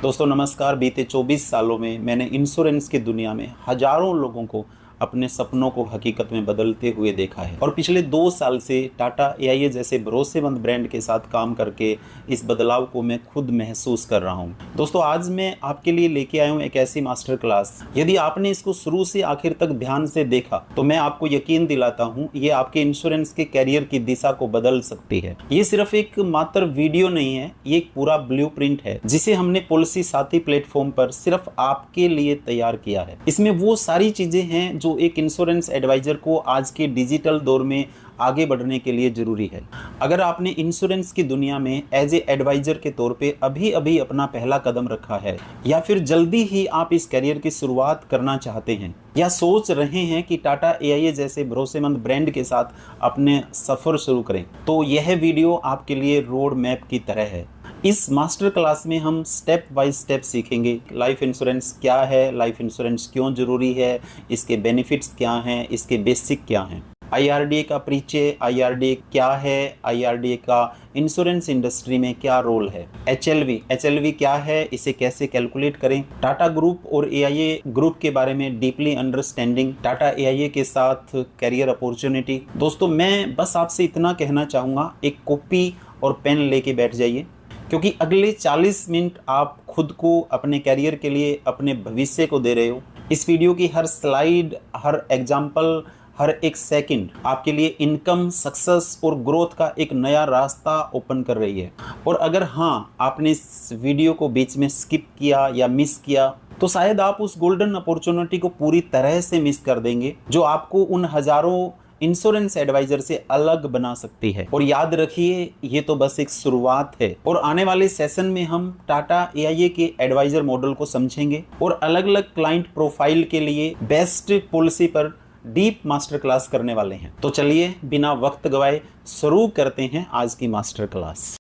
दोस्तों नमस्कार। बीते 24 सालों में मैंने इंश्योरेंस की दुनिया में हजारों लोगों को अपने सपनों को हकीकत में बदलते हुए देखा है और पिछले 2 साल से टाटा एआईए जैसे भरोसेमंद ब्रांड के साथ काम करके इस बदलाव को मैं खुद महसूस कर रहा हूं। दोस्तों आज मैं आपके लिए लेके आया हूं एक ऐसी मास्टर क्लास, यदि आपने इसको शुरू से आखिर तक ध्यान से देखा तो मैं आपको यकीन दिलाता हूं ये आपके इंश्योरेंस के कैरियर की दिशा को बदल सकती है। ये सिर्फ एक मात्र वीडियो नहीं है, ये एक पूरा ब्लूप्रिंट है जिसे हमने पॉलिसी साथी प्लेटफॉर्म पर सिर्फ आपके लिए तैयार किया है। इसमें वो सारी चीजें हैं जो एक इंश्योरेंस एडवाइजर को आज के डिजिटल दौर में आगे बढ़ने के लिए जरूरी है। अगर आपने इंश्योरेंस की दुनिया में एज ए एडवाइजर के तौर पे अभी अभी अपना पहला कदम रखा है या फिर जल्दी ही आप इस करियर की शुरुआत करना चाहते हैं या सोच रहे हैं कि टाटा एआईए जैसे भरोसेमंद ब्रांड के साथ अपने सफर शुरू करें, तो यह वीडियो आपके लिए रोड मैप की तरह है। इस मास्टर क्लास में हम स्टेप बाय स्टेप सीखेंगे लाइफ इंश्योरेंस क्या है, लाइफ इंश्योरेंस क्यों जरूरी है, इसके बेनिफिट्स क्या हैं, इसके बेसिक क्या हैं, आईआरडीए का परिचय, आईआरडीए क्या है, आईआरडीए का इंश्योरेंस इंडस्ट्री में क्या रोल है, एचएलवी क्या है, इसे कैसे कैलकुलेट करें, टाटा ग्रुप और एआईए ग्रुप के बारे में डीपली अंडरस्टैंडिंग, टाटा एआईए के साथ कैरियर अपॉर्चुनिटी। दोस्तों मैं बस आपसे इतना कहना चाहूँगा, एक कॉपी और पेन लेके बैठ जाइए क्योंकि अगले 40 मिनट आप खुद को अपने कैरियर के लिए, अपने भविष्य को दे रहे हो। इस वीडियो की हर स्लाइड, हर एग्जाम्पल, हर एक सेकंड आपके लिए इनकम, सक्सेस और ग्रोथ का एक नया रास्ता ओपन कर रही है। और अगर हाँ आपने इस वीडियो को बीच में स्किप किया या मिस किया तो शायद आप उस गोल्डन अपॉर्चुनिटी को पूरी तरह से मिस कर देंगे जो आपको उन हजारों इंश्योरेंस एडवाइजर से अलग बना सकती है। और याद रखिए ये तो बस एक शुरुआत है और आने वाले सेशन में हम टाटा एआईए के एडवाइजर मॉडल को समझेंगे और अलग अलग क्लाइंट प्रोफाइल के लिए बेस्ट पॉलिसी पर डीप मास्टर क्लास करने वाले हैं। तो चलिए बिना वक्त गवाए शुरू करते हैं आज की मास्टर क्लास।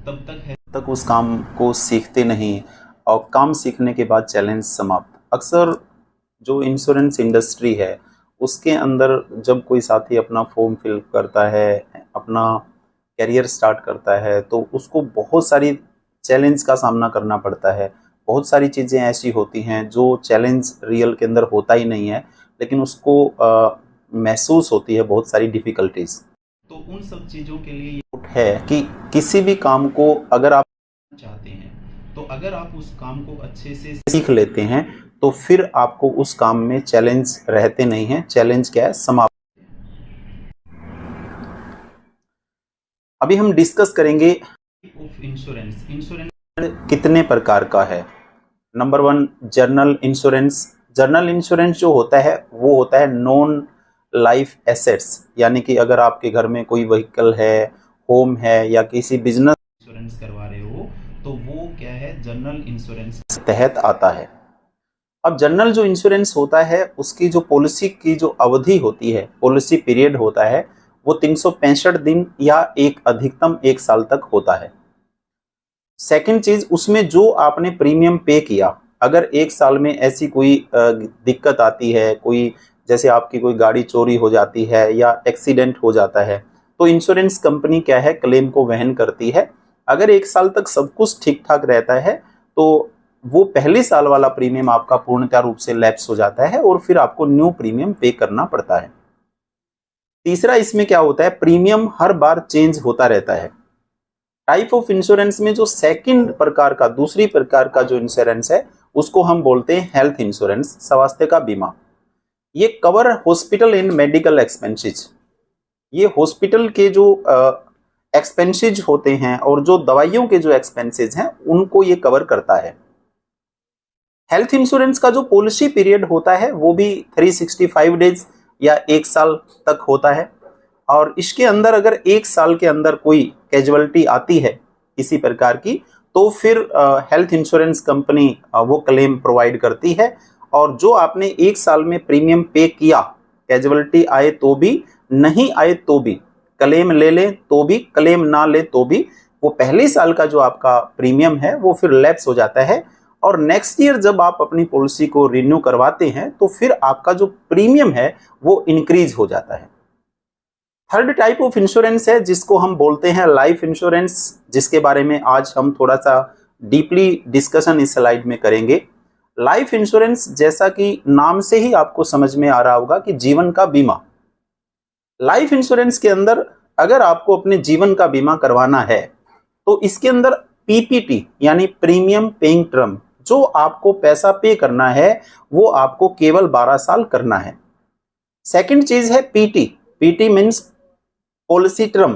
तब तक उस काम को सीखते नहीं और काम सीखने के बाद चैलेंज समाप्त। अक्सर जो इंश्योरेंस इंडस्ट्री है उसके अंदर जब कोई साथी अपना फॉर्म फिल करता है, अपना करियर स्टार्ट करता है, तो उसको बहुत सारी चैलेंज का सामना करना पड़ता है। बहुत सारी चीज़ें ऐसी होती हैं जो चैलेंज रियल के अंदर होता ही नहीं है, लेकिन उसको महसूस होती है बहुत सारी डिफ़िकल्टीज। तो उन सब चीज़ों के लिए है कि किसी भी काम को अगर आप चाहते हैं तो अगर आप उस काम को अच्छे से सीख लेते हैं तो फिर आपको उस काम में चैलेंज रहते नहीं हैं। चैलेंज क्या है, समाप्त। अभी हम डिस्कस करेंगे इंश्योरेंस। कितने प्रकार का है। Number 1 journal insurance. Journal insurance जो होता है वो होता है नॉन लाइफ एसेट्स, यानी कि अगर आपके घर में कोई व्हीकल है, होम है या किसी बिजनेस इंश्योरेंस करवा रहे हो तो वो क्या है, जर्नल इंश्योरेंस तहत आता है। अब जनरल जो इंश्योरेंस होता है उसकी जो पॉलिसी की जो अवधि होती है, पॉलिसी पीरियड होता है, वो 365 दिन या एक अधिकतम 1 साल तक होता है। सेकंड चीज, उसमें जो आपने प्रीमियम पे किया, अगर 1 साल में ऐसी कोई दिक्कत आती है, कोई जैसे आपकी कोई गाड़ी चोरी हो जाती है या एक्सीडेंट हो जाता है, तो इंश्योरेंस कंपनी क्या है, क्लेम को वहन करती है। अगर 1 साल तक सब कुछ ठीक ठाक रहता है तो वो पहले साल वाला प्रीमियम आपका पूर्णतः रूप से लैप्स हो जाता है और फिर आपको न्यू प्रीमियम पे करना पड़ता है। तीसरा इसमें क्या होता है, प्रीमियम हर बार चेंज होता रहता है। टाइप ऑफ इंश्योरेंस में जो सेकंड प्रकार का, दूसरी प्रकार का जो इंश्योरेंस है उसको हम बोलते हैं हेल्थ इंश्योरेंस, स्वास्थ्य का बीमा। ये cover hospital and medical expenses. ये हॉस्पिटल के जो एक्सपेंसेस होते हैं और जो दवाइयों के जो एक्सपेंसेस हैं उनको ये कवर करता है। हेल्थ इंश्योरेंस का जो पॉलिसी पीरियड होता है वो भी 365 डेज या 1 साल तक होता है और इसके अंदर अगर 1 साल के अंदर कोई कैजुअलिटी आती है किसी प्रकार की तो फिर हेल्थ इंश्योरेंस कंपनी वो क्लेम प्रोवाइड करती है और जो आपने 1 साल में प्रीमियम पे किया, कैजुअलिटी आए तो भी, नहीं आए तो भी, क्लेम ले ले तो भी, क्लेम ना ले तो भी, वो पहले साल का जो आपका प्रीमियम है वो फिर लैप्स हो जाता है और नेक्स्ट ईयर जब आप अपनी पॉलिसी को रिन्यू करवाते हैं तो फिर आपका जो प्रीमियम है वो इंक्रीज हो जाता है। थर्ड टाइप ऑफ इंश्योरेंस है जिसको हम बोलते हैं लाइफ इंश्योरेंस, जिसके बारे में आज हम थोड़ा सा डीपली डिस्कशन इस स्लाइड में करेंगे। लाइफ इंश्योरेंस, जैसा कि नाम से ही आपको समझ में आ रहा होगा कि जीवन का बीमा। लाइफ इंश्योरेंस के अंदर अगर आपको अपने जीवन का बीमा करवाना है तो इसके अंदर पीपीटी यानी प्रीमियम पेइंग टर्म, जो आपको पैसा पे करना है वो आपको केवल 12 साल करना है। सेकंड चीज है PT. PT means policy term.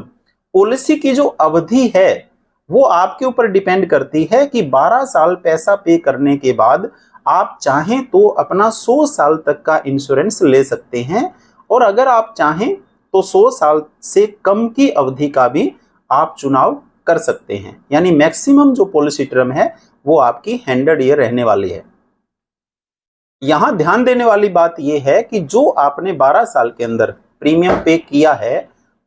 Policy की जो अवधि है वो आपके ऊपर डिपेंड करती है कि 12 साल पैसा पे करने के बाद आप चाहें तो अपना 100 साल तक का इंश्योरेंस ले सकते हैं, और अगर आप चाहें तो 100 साल से कम की अवधि का भी आप चुनाव कर सकते हैं। यानी मैक्सिमम जो पॉलिसी टर्म है वो आपकी 100 ईयर रहने वाली है। यहां ध्यान देने वाली बात यह है कि जो आपने 12 साल के अंदर प्रीमियम पे किया है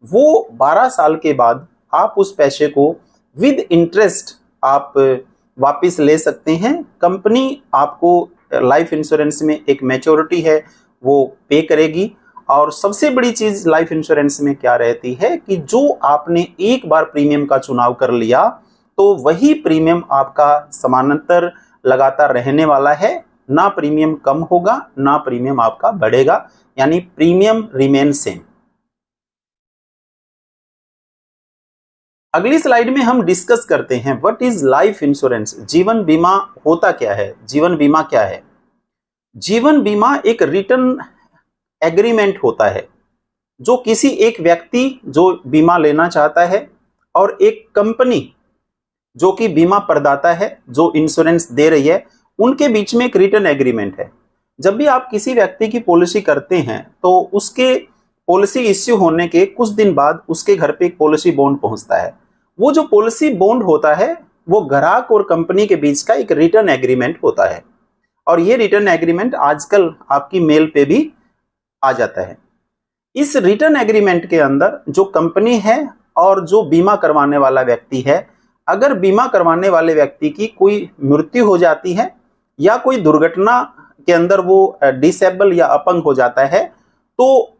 वो 12 साल के बाद आप उस पैसे को विद इंटरेस्ट आप वापस ले सकते हैं। कंपनी आपको लाइफ इंश्योरेंस में एक मैच्योरिटी है वो पे करेगी। और सबसे बड़ी चीज लाइफ इंश्योरेंस में क्या रहती है कि जो आपने एक बार प्रीमियम का चुनाव कर लिया तो वही प्रीमियम आपका समानांतर लगातार रहने वाला है। ना प्रीमियम कम होगा ना प्रीमियम आपका बढ़ेगा, यानी प्रीमियम रिमेन सेम। अगली स्लाइड में हम डिस्कस करते हैं व्हाट इज लाइफ इंश्योरेंस। जीवन बीमा होता क्या है? जीवन बीमा क्या है? जीवन बीमा एक रिटर्न एग्रीमेंट होता है जो किसी एक व्यक्ति जो बीमा लेना चाहता है और एक कंपनी जो कि बीमा प्रदाता है जो इंश्योरेंस दे रही है, उनके बीच में एक रिटर्न एग्रीमेंट है। जब भी आप किसी व्यक्ति की पॉलिसी करते हैं तो उसके पॉलिसी इश्यू होने के कुछ दिन बाद उसके घर पे एक पॉलिसी बॉन्ड पहुंचता है। वो जो पॉलिसी बॉन्ड होता है वो ग्राहक और कंपनी के बीच का एक रिटर्न एग्रीमेंट होता है, और ये रिटर्न एग्रीमेंट आजकल आपकी मेल पे भी आ जाता है। इस रिटर्न एग्रीमेंट के अंदर जो कंपनी है और जो बीमा करवाने वाला व्यक्ति है, अगर बीमा करवाने वाले व्यक्ति की कोई मृत्यु हो जाती है या कोई दुर्घटना के अंदर वो डिसेबल या अपंग हो जाता है तो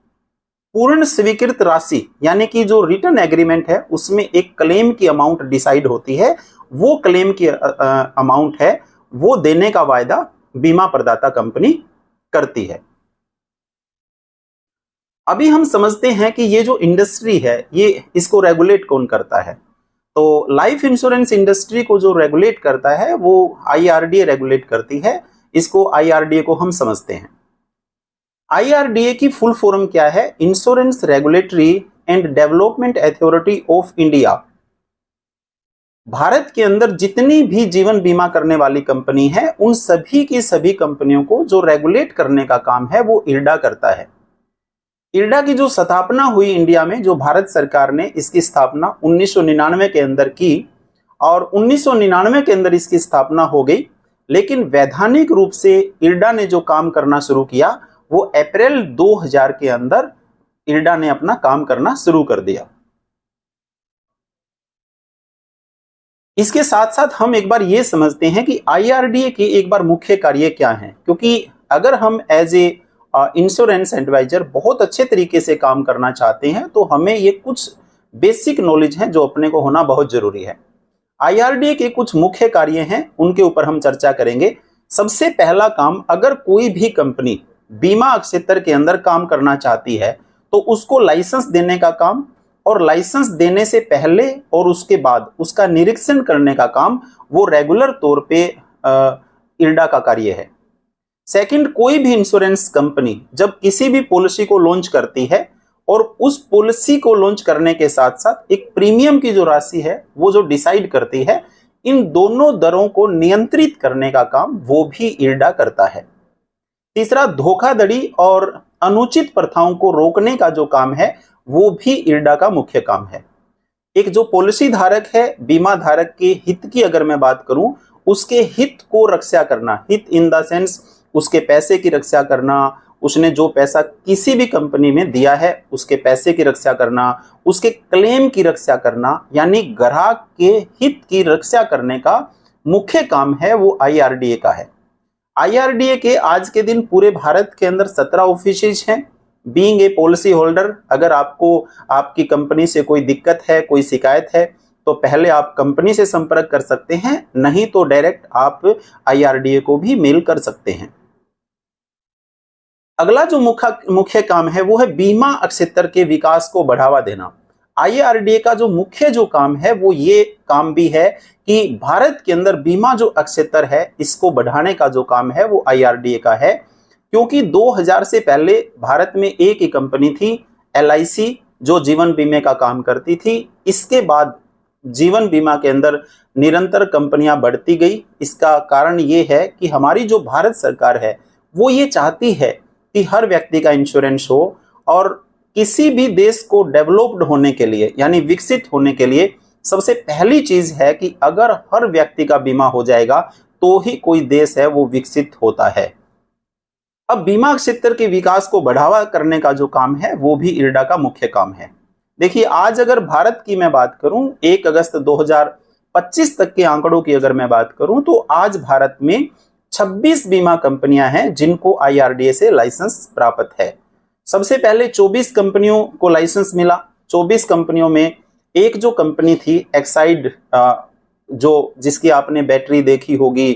पूर्ण स्वीकृत राशि यानी कि जो रिटर्न एग्रीमेंट है उसमें एक क्लेम की अमाउंट डिसाइड होती है। वो क्लेम की अमाउंट है वो देने का वायदा बीमा प्रदाता कंपनी करती है। अभी हम समझते हैं कि ये जो इंडस्ट्री है ये इसको रेगुलेट कौन करता है। तो लाइफ इंश्योरेंस इंडस्ट्री को जो रेगुलेट करता है वो IRDA रेगुलेट करती है। इसको IRDA को हम समझते हैं। IRDA की फुल फॉर्म क्या है? Insurance regulatory and development authority of India. Bharat के अंदर जितनी भी जीवन बीमा करने वाली कंपनी है उन सभी की सभी कंपनियों को जो रेगुलेट करने का काम है वो IRDA करता है। IRDA की जो स्थापना हुई इंडिया में, जो भारत सरकार ने इसकी स्थापना 1999 के अंदर की और 1999 के अंदर इसकी स्थापना हो गई, लेकिन वैधानिक रूप से IRDA ने जो काम करना शुरू किया वो अप्रैल 2000 के अंदर IRDA ने अपना काम करना शुरू कर दिया। इसके साथ साथ हम एक बार ये समझते हैं कि IRDA के एक बार मुख्य कार्य क्या हैं, क्योंकि अगर हम एज ए इंश्योरेंस एडवाइजर बहुत अच्छे तरीके से काम करना चाहते हैं तो हमें ये कुछ बेसिक नॉलेज है जो अपने को होना बहुत जरूरी है। IRDA के कुछ मुख्य कार्य हैं, उनके ऊपर हम चर्चा करेंगे। सबसे पहला काम, अगर कोई भी कंपनी बीमा क्षेत्र के अंदर काम करना चाहती है तो उसको लाइसेंस देने का काम, और लाइसेंस देने से पहले और उसके बाद उसका निरीक्षण करने का काम वो रेगुलर तौर पे IRDA का कार्य है। सेकंड, कोई भी इंश्योरेंस कंपनी जब किसी भी पॉलिसी को लॉन्च करती है और उस पॉलिसी को लॉन्च करने के साथ साथ एक प्रीमियम की जो राशि है वो जो डिसाइड करती है, इन दोनों दरों को नियंत्रित करने का काम वो भी IRDA करता है। तीसरा, धोखाधड़ी और अनुचित प्रथाओं को रोकने का जो काम है वो भी IRDA का मुख्य काम है। एक जो पॉलिसी धारक है, बीमा धारक के हित की अगर मैं बात करूं, उसके हित को रक्षा करना, हित इन द सेंस उसके पैसे की रक्षा करना, उसने जो पैसा किसी भी कंपनी में दिया है उसके पैसे की रक्षा करना, उसके क्लेम की रक्षा करना, यानी ग्राहक के हित की रक्षा करने का मुख्य काम है वो IRDA का है। IRDA के आज के दिन पूरे भारत के अंदर 17 ऑफिसेज हैं। बीइंग ए पॉलिसी होल्डर, अगर आपको आपकी कंपनी से कोई दिक्कत है, कोई शिकायत है तो पहले आप कंपनी से संपर्क कर सकते हैं, नहीं तो डायरेक्ट आप IRDA को भी मेल कर सकते हैं। अगला जो मुख्य काम है वो है बीमा क्षेत्र के विकास को बढ़ावा देना। IRDA का जो मुख्य काम है वो ये काम भी है कि भारत के अंदर बीमा जो क्षेत्र है इसको बढ़ाने का जो काम है वो IRDA का है, क्योंकि 2000 से पहले भारत में एक ही कंपनी थी LIC जो जीवन बीमे का काम करती थी। इसके बाद जीवन बीमा के अंदर निरंतर कंपनियां बढ़ती गई। इसका कारण ये है कि हमारी जो भारत सरकार है वो ये चाहती है कि हर व्यक्ति का इंश्योरेंस हो, और किसी भी देश को डेवलप्ड होने के लिए यानी विकसित होने के लिए सबसे पहली चीज है कि अगर हर व्यक्ति का बीमा हो जाएगा तो ही कोई देश है वो विकसित होता है। अब बीमा क्षेत्र के विकास को बढ़ावा करने का जो काम है वो भी IRDA का मुख्य काम है। देखिए, आज अगर भारत की मैं बात करूं, 1 अगस्त 2025 तक के आंकड़ों की अगर मैं बात करूं, तो आज भारत में 26 बीमा कंपनियां हैं जिनको IRDA से लाइसेंस प्राप्त है। सबसे पहले 24 कंपनियों को लाइसेंस मिला। 24 कंपनियों में एक जो कंपनी थी एक्साइड, जो जिसकी आपने बैटरी देखी होगी,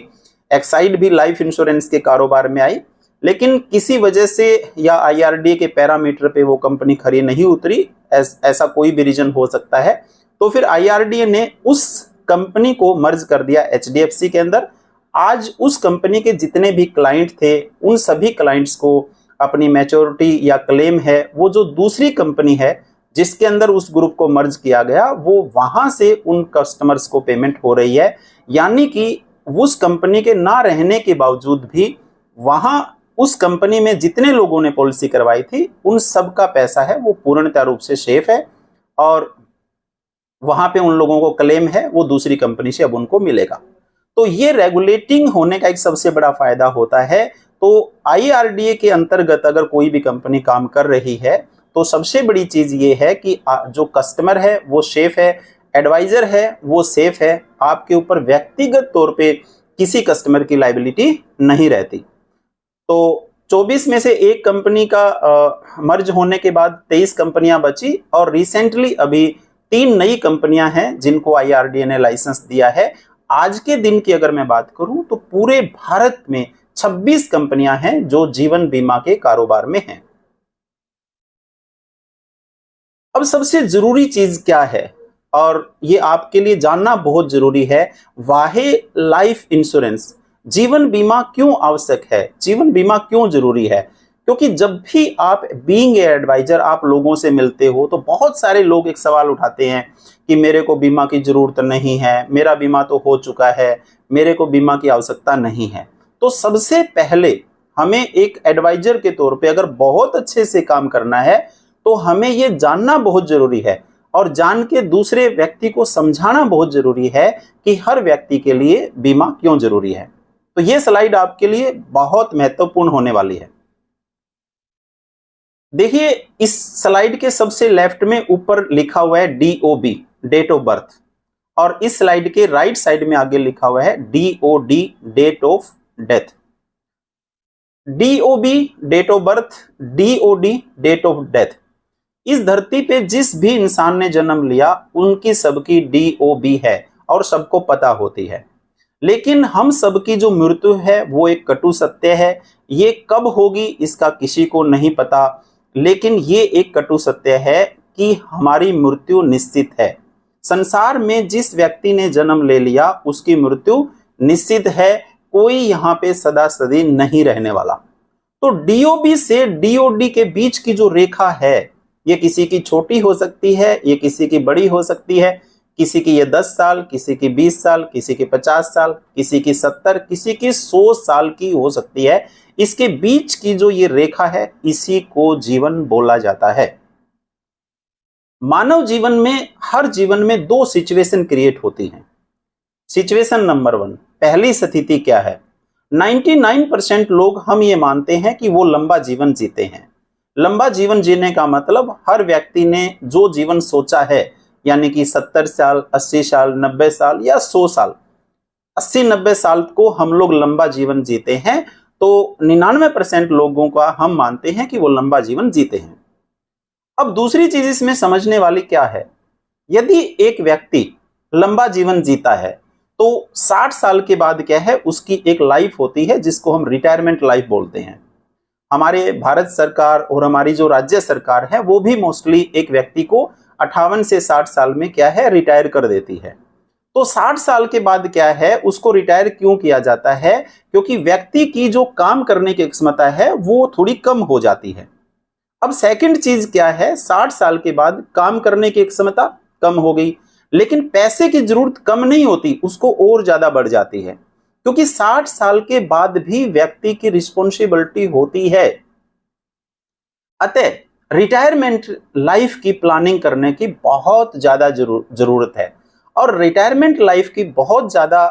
एक्साइड भी लाइफ इंश्योरेंस के कारोबार में आई, लेकिन किसी वजह से या IRDA के पैरामीटर पे वो कंपनी खरी नहीं उतरी, ऐसा कोई भी रीजन हो सकता है। तो फिर IRDA ने उस कंपनी को मर्ज कर दिया HDFC के अंदर। आज उस कंपनी के जितने भी क्लाइंट थे उन सभी क्लाइंट्स को अपनी मैच्योरिटी या क्लेम है वो जो दूसरी कंपनी है जिसके अंदर उस ग्रुप को मर्ज किया गया, वो वहां से उन कस्टमर्स को पेमेंट हो रही है। यानी कि उस कंपनी के ना रहने के बावजूद भी वहां उस कंपनी में जितने लोगों ने पॉलिसी करवाई थी उन सब का पैसा है वो पूर्णतः रूप से सेफ है, और वहां पे उन लोगों को क्लेम है वो दूसरी कंपनी से अब उनको मिलेगा। तो ये रेगुलेटिंग होने का एक सबसे बड़ा फायदा होता है। तो IRDA के अंतर्गत अगर कोई भी कंपनी काम कर रही है तो सबसे बड़ी चीज ये है कि जो कस्टमर है वो सेफ है, एडवाइजर है वो सेफ है, आपके ऊपर व्यक्तिगत तौर पे किसी कस्टमर की लायबिलिटी नहीं रहती। तो 24 में से एक कंपनी का मर्ज होने के बाद 23 कंपनियां बची, और रिसेंटली अभी 3 नई कंपनियां हैं जिनको IRDA ने लाइसेंस दिया है। आज के दिन की अगर मैं बात करूं तो पूरे भारत में 26 कंपनियां हैं जो जीवन बीमा के कारोबार में हैं। अब सबसे जरूरी चीज क्या है, और ये आपके लिए जानना बहुत जरूरी है, वाहे लाइफ इंश्योरेंस, जीवन बीमा क्यों आवश्यक है, जीवन बीमा क्यों जरूरी है। क्योंकि जब भी आप बीइंग ए एडवाइजर आप लोगों से मिलते हो तो बहुत सारे लोग एक सवाल उठाते हैं कि मेरे को बीमा की जरूरत नहीं है, मेरा बीमा तो हो चुका है, मेरे को बीमा की आवश्यकता नहीं है। तो सबसे पहले हमें एक एडवाइजर के तौर पे अगर बहुत अच्छे से काम करना है तो हमें ये जानना बहुत जरूरी है, और जान के दूसरे व्यक्ति को समझाना बहुत जरूरी है कि हर व्यक्ति के लिए बीमा क्यों जरूरी है। तो ये स्लाइड आपके लिए बहुत महत्वपूर्ण होने वाली है। देखिए, इस स्लाइड के सबसे लेफ्ट में ऊपर लिखा हुआ है DOB, डेट ऑफ बर्थ, और इस स्लाइड के राइट साइड में आगे लिखा हुआ है DOD, date of death. DOB date of birth, DOD date of death. इस धरती पे जिस भी इंसान ने जन्म लिया उनकी सबकी DOB है और सबको पता होती है, लेकिन हम सबकी जो मृत्यु है वो एक कटु सत्य है। ये कब होगी इसका किसी को नहीं पता, लेकिन ये एक कटु सत्य है कि हमारी मृत्यु निश्चित है। संसार में जिस व्यक्ति ने जन्म ले लिया उसकी मृत्यु निश्चित है, कोई यहाँ पे सदा सदी नहीं रहने वाला। तो DOB से DOD के बीच की जो रेखा है ये किसी की छोटी हो सकती है, ये किसी की बड़ी हो सकती है, किसी की ये 10 साल, किसी की 20 साल, किसी की 50 साल, किसी की 70, किसी की 100 साल की हो सकती है। इसके बीच की जो ये रेखा है इसी को जीवन बोला जाता है। मानव जीवन में, हर जीवन में 2 सिचुएशन क्रिएट होती हैं। सिचुएशन नंबर 1, पहली स्थिति क्या है, 99% लोग हम ये मानते हैं कि वो लंबा जीवन जीते हैं। लंबा जीवन जीने का मतलब हर व्यक्ति ने जो जीवन सोचा है, यानी कि 70 साल, 80 साल, 90 साल या 100 साल, 80-90 साल को हम लोग लंबा जीवन जीते हैं। तो 99% लोगों का हम मानते हैं कि वो लंबा जीवन जीते हैं। अब दूसरी चीज इसमें समझने वाली क्या है, यदि एक व्यक्ति लंबा जीवन जीता है तो 60 साल के बाद क्या है, उसकी एक लाइफ होती है जिसको हम रिटायरमेंट लाइफ बोलते हैं। हमारे भारत सरकार और हमारी जो राज्य सरकार है वो भी मोस्टली एक व्यक्ति को 58 से 60 साल में क्या है, रिटायर कर देती है। तो 60 साल के बाद क्या है, उसको रिटायर क्यों किया जाता है? क्योंकि व्यक्ति की जो काम करने की क्षमता है वो थोड़ी कम हो जाती है। अब सेकंड चीज क्या है, 60 साल के बाद काम करने की क्षमता कम हो गई, लेकिन पैसे की जरूरत कम नहीं होती, उसको और ज्यादा बढ़ जाती है, क्योंकि 60 साल के बाद भी व्यक्ति की रिस्पॉन्सिबिलिटी होती है। अतः रिटायरमेंट लाइफ की प्लानिंग करने की बहुत ज्यादा जरूरत है। और रिटायरमेंट लाइफ की बहुत ज्यादा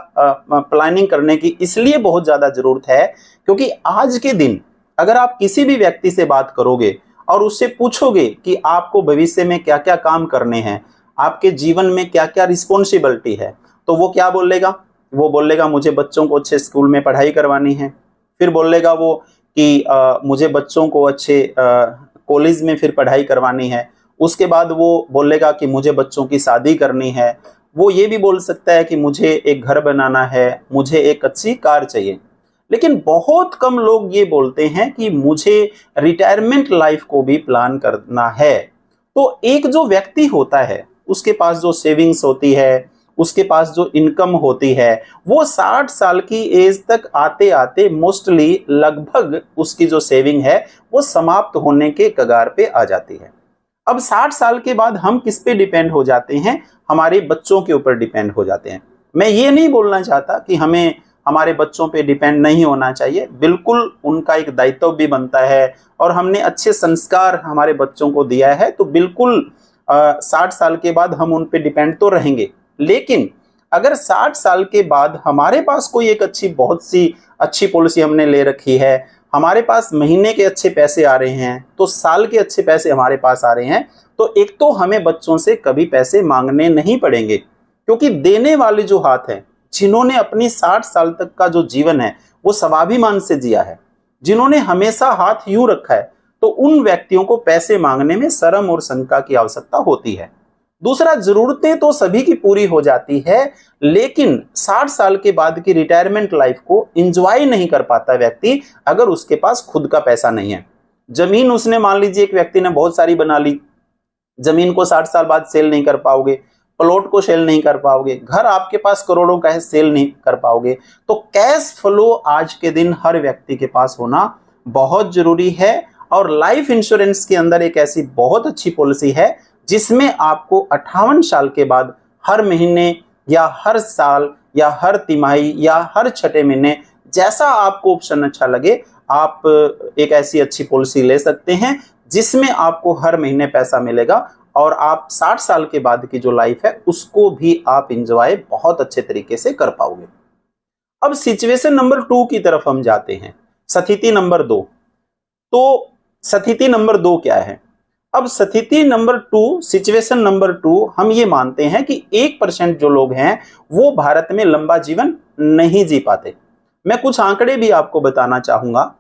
प्लानिंग करने की इसलिए बहुत ज्यादा जरूरत है क्योंकि आज के दिन अगर आप किसी भी व्यक्ति से बात करोगे और उससे पूछोगे कि आपको भविष्य में क्या क्या काम करने हैं, आपके जीवन में क्या क्या रिस्पॉन्सिबिलिटी है, तो वो क्या बोलेगा? वो बोलेगा मुझे बच्चों को अच्छे स्कूल में पढ़ाई करवानी है। फिर बोलेगा वो कि मुझे बच्चों को अच्छे कॉलेज में फिर पढ़ाई करवानी है। उसके बाद वो बोलेगा कि मुझे बच्चों की शादी करनी है। वो ये भी बोल सकता है कि मुझे एक घर बनाना है, मुझे एक अच्छी कार चाहिए। लेकिन बहुत कम लोग ये बोलते हैं कि मुझे रिटायरमेंट लाइफ को भी प्लान करना है। तो एक जो व्यक्ति होता है उसके पास जो सेविंग्स होती है, उसके पास जो इनकम होती है, वो 60 साल की एज तक आते आते मोस्टली लगभग उसकी जो सेविंग है वो समाप्त होने के कगार पे आ जाती है। अब 60 साल के बाद हम किस पे डिपेंड हो जाते हैं? हमारे बच्चों के ऊपर डिपेंड हो जाते हैं। मैं ये नहीं बोलना चाहता कि हमें हमारे बच्चों पे डिपेंड नहीं होना चाहिए, बिल्कुल उनका एक दायित्व भी बनता है और हमने अच्छे संस्कार हमारे बच्चों को दिया है तो बिल्कुल 60 साल के बाद हम उन पे डिपेंड तो रहेंगे। लेकिन अगर 60 साल के बाद हमारे पास कोई एक बहुत सी अच्छी पॉलिसी हमने ले रखी है, हमारे पास महीने के अच्छे पैसे आ रहे हैं, तो साल के अच्छे पैसे हमारे पास आ रहे हैं, तो एक तो हमें बच्चों से कभी पैसे मांगने नहीं पड़ेंगे, क्योंकि देने वाले जो हाथ हैं, जिन्होंने अपनी 60 साल तक का जो जीवन है वो स्वाभिमान से जिया है, जिन्होंने हमेशा हाथ यूं रखा है, तो उन व्यक्तियों को पैसे मांगने में शर्म और शंका की आवश्यकता होती है। दूसरा, जरूरतें तो सभी की पूरी हो जाती है, लेकिन 60 साल के बाद की रिटायरमेंट लाइफ को एंजॉय नहीं कर पाता व्यक्ति अगर उसके पास खुद का पैसा नहीं है। जमीन उसने, मान लीजिए एक व्यक्ति ने बहुत सारी बना ली, जमीन को 60 साल बाद सेल नहीं कर पाओगे, प्लॉट को सेल नहीं कर पाओगे, घर आपके पास करोड़ों का है सेल नहीं कर पाओगे। तो कैश फ्लो आज के दिन हर व्यक्ति के पास होना बहुत जरूरी है। और लाइफ इंश्योरेंस के अंदर एक ऐसी बहुत अच्छी पॉलिसी है जिसमें आपको 58 साल के बाद हर महीने या हर साल या हर तिमाही या हर छठे महीने, जैसा आपको ऑप्शन अच्छा लगे, आप एक ऐसी अच्छी पॉलिसी ले सकते हैं जिसमें आपको हर महीने पैसा मिलेगा और आप 60 साल के बाद की जो लाइफ है उसको भी आप एंजॉय बहुत अच्छे तरीके से कर पाओगे। अब सिचुएशन नंबर 2 की तरफ हम जाते हैं, स्थिति नंबर 2। तो स्थिति नंबर 2 क्या है? अब स्थिति नंबर 2, सिचुएशन नंबर 2, हम ये मानते हैं कि 1% जो लोग हैं वो भारत में लंबा जीवन नहीं जी पाते। मैं कुछ आंकड़े भी आपको बताना चाहूंगा।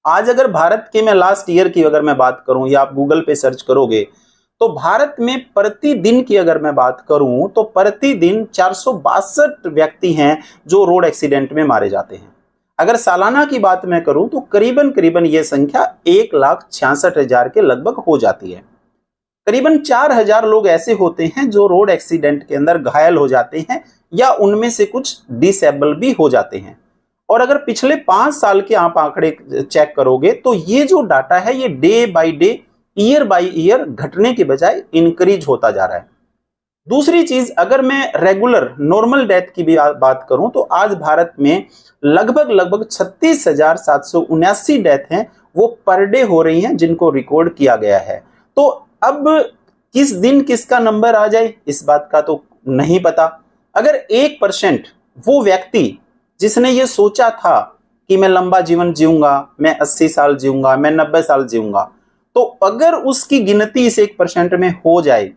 आज अगर भारत के, मैं लास्ट ईयर की अगर मैं बात करूं या आप गूगल पे सर्च करोगे, तो भारत में प्रतिदिन की अगर मैं बात करूं तो प्रतिदिन 462 व्यक्ति हैं जो रोड एक्सीडेंट में मारे जाते हैं। अगर सालाना की बात मैं करूं तो करीबन ये संख्या 1,66,000 के लगभग हो जाती है। करीबन 4,000 लोग ऐसे होते हैं जो रोड एक्सीडेंट के अंदर घायल हो जाते हैं या उनमें से कुछ डिसेबल भी हो जाते हैं। और अगर पिछले 5 साल के आप आंकड़े चेक करोगे तो ये जो डाटा है ये day by day, year by year घटने के बजाय इंक्रीज होता जा रहा है। दूसरी चीज, अगर मैं रेगुलर नॉर्मल डेथ की भी बात करूं तो आज भारत में लगभग 36,779 डेथ हैं वो पर डे हो रही हैं जिनको रिकॉर्ड किया गया है। तो अब किस दिन किसका नंबर आ जाए इस बात का तो नहीं पता। अगर 1% वो व्यक्ति जिसने ये सोचा था कि मैं लंबा जीवन जीऊंगा, मैं 80 साल जीऊंगा, मैं 90 साल जीऊंगा, तो अगर उसकी गिनती इस 1% में हो जाए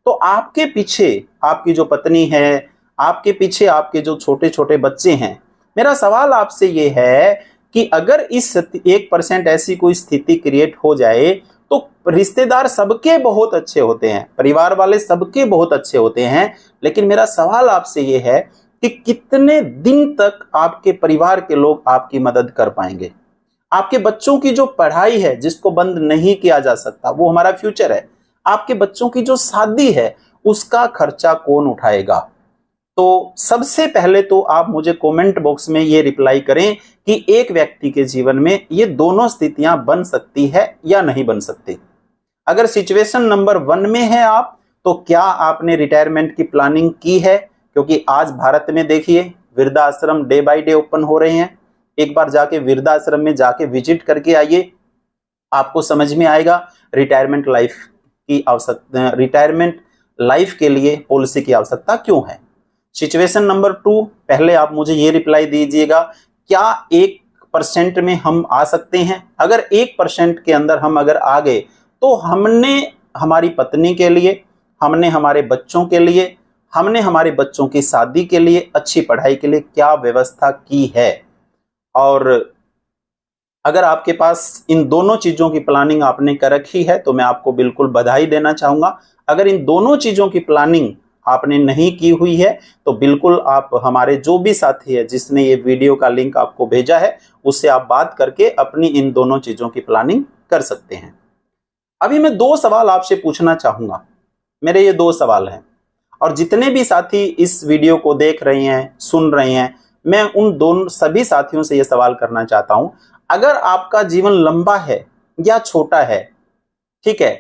तो आपके पीछे आपकी जो पत्नी है, आपके पीछे आपके जो छोटे छोटे बच्चे हैं, मेरा सवाल आपसे ये है कि अगर इस 1% ऐसी कोई स्थिति क्रिएट हो जाए तो रिश्तेदार सबके बहुत अच्छे होते हैं, परिवार वाले सबके बहुत अच्छे होते हैं, लेकिन मेरा सवाल आपसे ये है कि कितने दिन तक आपके परिवार के लोग आपकी मदद कर पाएंगे। आपके बच्चों की जो पढ़ाई है जिसको बंद नहीं किया जा सकता, वो हमारा फ्यूचर है। आपके बच्चों की जो शादी है उसका खर्चा कौन उठाएगा? तो सबसे पहले तो आप मुझे कमेंट बॉक्स में ये रिप्लाई करें कि एक व्यक्ति के जीवन में ये दोनों स्थितियां बन सकती है या नहीं बन सकती। अगर सिचुएशन नंबर 1 में है आप, तो क्या आपने रिटायरमेंट की प्लानिंग की है? क्योंकि आज भारत में देखिए वृद्धाश्रम डे बाय डे ओपन हो रहे हैं। एक बार जाके वृद्धाश्रम में जाके विजिट करके आइए, आपको समझ में आएगा रिटायरमेंट लाइफ के लिए पॉलिसी की आवश्यकता क्यों है। सिचुएशन नंबर 2, पहले आप मुझे ये रिप्लाई दीजिएगा, क्या 1% में हम आ सकते हैं? अगर 1% के अंदर हम अगर आ गए तो हमने हमारी पत्नी के लिए, हमने हमारे बच्चों के लिए, हमने हमारे बच्चों की शादी के लिए, अच्छी पढ़ाई के लिए क्या व्यवस्था की है। और अगर आपके पास इन दोनों चीजों की प्लानिंग आपने कर रखी है तो मैं आपको बिल्कुल बधाई देना चाहूंगा। अगर इन दोनों चीजों की प्लानिंग आपने नहीं की हुई है तो बिल्कुल आप हमारे जो भी साथी है जिसने ये वीडियो का लिंक आपको भेजा है उससे आप बात करके अपनी इन दोनों चीजों की प्लानिंग कर सकते हैं। अभी मैं 2 सवाल आपसे पूछना चाहूंगा। मेरे ये 2 सवाल हैं और जितने भी साथी इस वीडियो को देख रहे हैं, सुन रहे हैं, मैं उन दोनों सभी साथियों से ये सवाल करना चाहता हूं, अगर आपका जीवन लंबा है या छोटा है, ठीक है,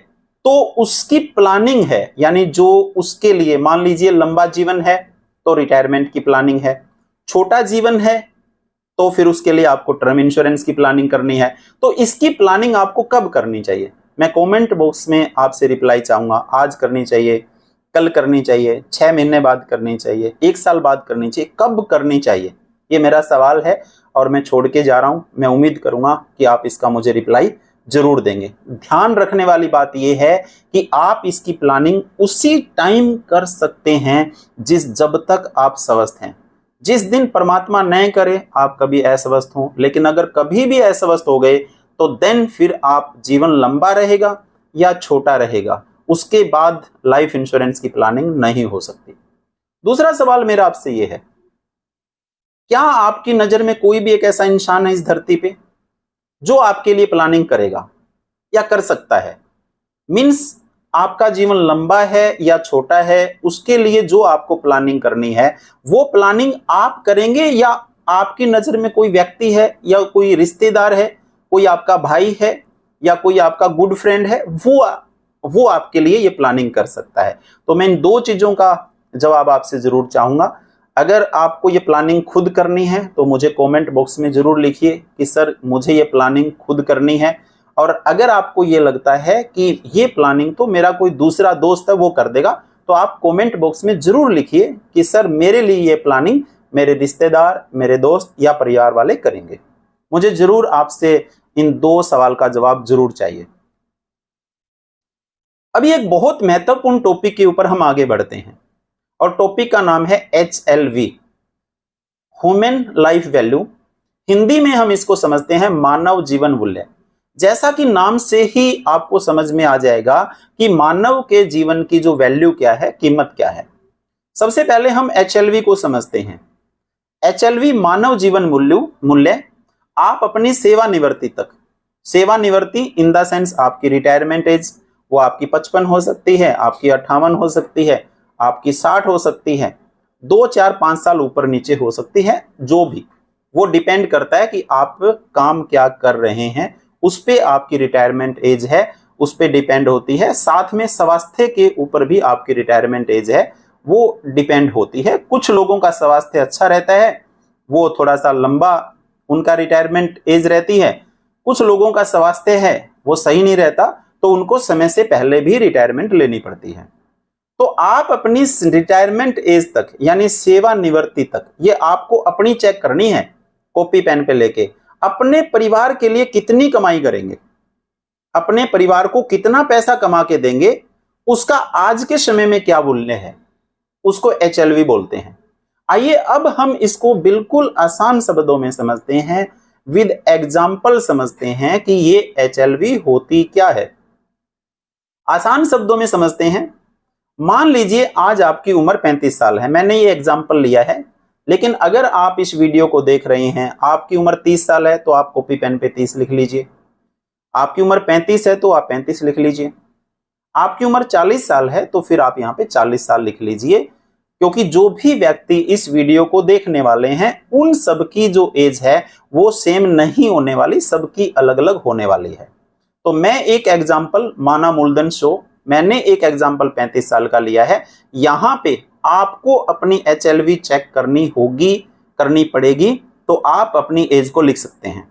तो उसकी प्लानिंग है, यानी जो उसके लिए, मान लीजिए लंबा जीवन है तो रिटायरमेंट की प्लानिंग है, छोटा जीवन है तो फिर उसके लिए आपको टर्म इंश्योरेंस की प्लानिंग करनी है। तो इसकी प्लानिंग आपको कब करनी चाहिए? मैं कमेंट बॉक्स में आपसे रिप्लाई चाहूंगा। आज करनी चाहिए, कल करनी चाहिए, 6 महीने बाद करनी चाहिए, 1 साल बाद करनी चाहिए, कब करनी चाहिए? ये मेरा सवाल है और मैं छोड़ के जा रहा हूं। मैं उम्मीद करूंगा कि आप इसका मुझे रिप्लाई जरूर देंगे। ध्यान रखने वाली बात यह है कि आप इसकी प्लानिंग उसी टाइम कर सकते हैं जब तक आप स्वस्थ हैं। जिस दिन परमात्मा न करे आप कभी अस्वस्थ हो, लेकिन अगर कभी भी अस्वस्थ हो गए तो देन फिर आप जीवन लंबा रहेगा या छोटा रहेगा, उसके बाद लाइफ इंश्योरेंस की प्लानिंग नहीं हो सकती। दूसरा सवाल मेरा आपसे यह है, क्या आपकी नजर में कोई भी एक ऐसा इंसान है इस धरती पे जो आपके लिए प्लानिंग करेगा या कर सकता है? मींस आपका जीवन लंबा है या छोटा है, उसके लिए जो आपको प्लानिंग करनी है वो प्लानिंग आप करेंगे, या आपकी नजर में कोई व्यक्ति है या कोई रिश्तेदार है, कोई आपका भाई है या कोई आपका गुड फ्रेंड है, वो आपके लिए ये प्लानिंग कर सकता है? तो मैं इन 2 चीजों का जवाब आपसे जरूर चाहूंगा। अगर आपको ये प्लानिंग खुद करनी है तो मुझे कमेंट बॉक्स में जरूर लिखिए कि सर मुझे ये प्लानिंग खुद करनी है। और अगर आपको ये लगता है कि ये प्लानिंग तो मेरा कोई दूसरा दोस्त है वो कर देगा, तो आप कमेंट बॉक्स में जरूर लिखिए कि सर मेरे लिए ये प्लानिंग मेरे रिश्तेदार, मेरे दोस्त या परिवार वाले करेंगे। मुझे जरूर आपसे इन 2 सवाल का जवाब जरूर चाहिए। अभी एक बहुत महत्वपूर्ण टॉपिक के ऊपर हम आगे बढ़ते हैं और टॉपिक का नाम है HLV, human life value. Hindi में हम इसको समझते हैं मानव जीवन मूल्य। जैसा कि नाम से ही आपको समझ में आ जाएगा कि मानव के जीवन की जो वैल्यू क्या है, कीमत क्या है। सबसे पहले हम HLV को समझते हैं। HLV मानव जीवन मूल्य आप अपनी सेवानिवृत्ति तक, सेवानिवृत्ति इन द सेंस आपकी रिटायरमेंट एज, वो आपकी 55 हो सकती है, आपकी 58 हो सकती है, आपकी 60 हो सकती है, 2, 4, 5 साल ऊपर नीचे हो सकती है, जो भी, वो डिपेंड करता है कि आप काम क्या कर रहे हैं, उस पे आपकी रिटायरमेंट एज है, उस पे डिपेंड होती है। साथ में स्वास्थ्य के ऊपर भी आपकी रिटायरमेंट एज है, वो डिपेंड होती है। कुछ लोगों का स्वास्थ्य अच्छा रहता है, वो थोड़ा सा लंबा उनका रिटायरमेंट एज रहती है। कुछ लोगों का स्वास्थ्य है वो सही नहीं रहता, तो उनको समय से पहले भी रिटायरमेंट लेनी पड़ती है। तो आप अपनी रिटायरमेंट एज तक यानी सेवानिवृत्ति तक ये आपको अपनी चेक करनी है, कॉपी पेन पे लेके। अपने परिवार के लिए कितनी कमाई करेंगे, अपने परिवार को कितना पैसा कमा के देंगे, उसका आज के समय में क्या मूल्य है, उसको HLV बोलते हैं। आइए अब हम इसको बिल्कुल आसान शब्दों में समझते हैं, विद एग्जाम्पल समझते हैं कि ये HLV होती क्या है। आसान शब्दों में समझते हैं। मान लीजिए आज आपकी उम्र 35 साल है, मैंने ये एग्जाम्पल लिया है, लेकिन अगर आप इस वीडियो को देख रहे हैं, आपकी उम्र 30 साल है तो आप कॉपी पेन पे 30 लिख लीजिए, आपकी उम्र 35 है तो आप 35 लिख लीजिए, आपकी उम्र 40 साल है तो फिर आप यहाँ पे 40 साल लिख लीजिए, क्योंकि जो भी व्यक्ति इस वीडियो को देखने वाले हैं उन सबकी जो एज है वो सेम नहीं होने वाली, सबकी अलग अलग होने वाली है। तो मैं एक एग्जाम्पल माना मूलधन शो, मैंने एक एग्जाम्पल 35 साल का लिया है। यहां पे आपको अपनी HLV चेक करनी पड़ेगी, तो आप अपनी एज को लिख सकते हैं।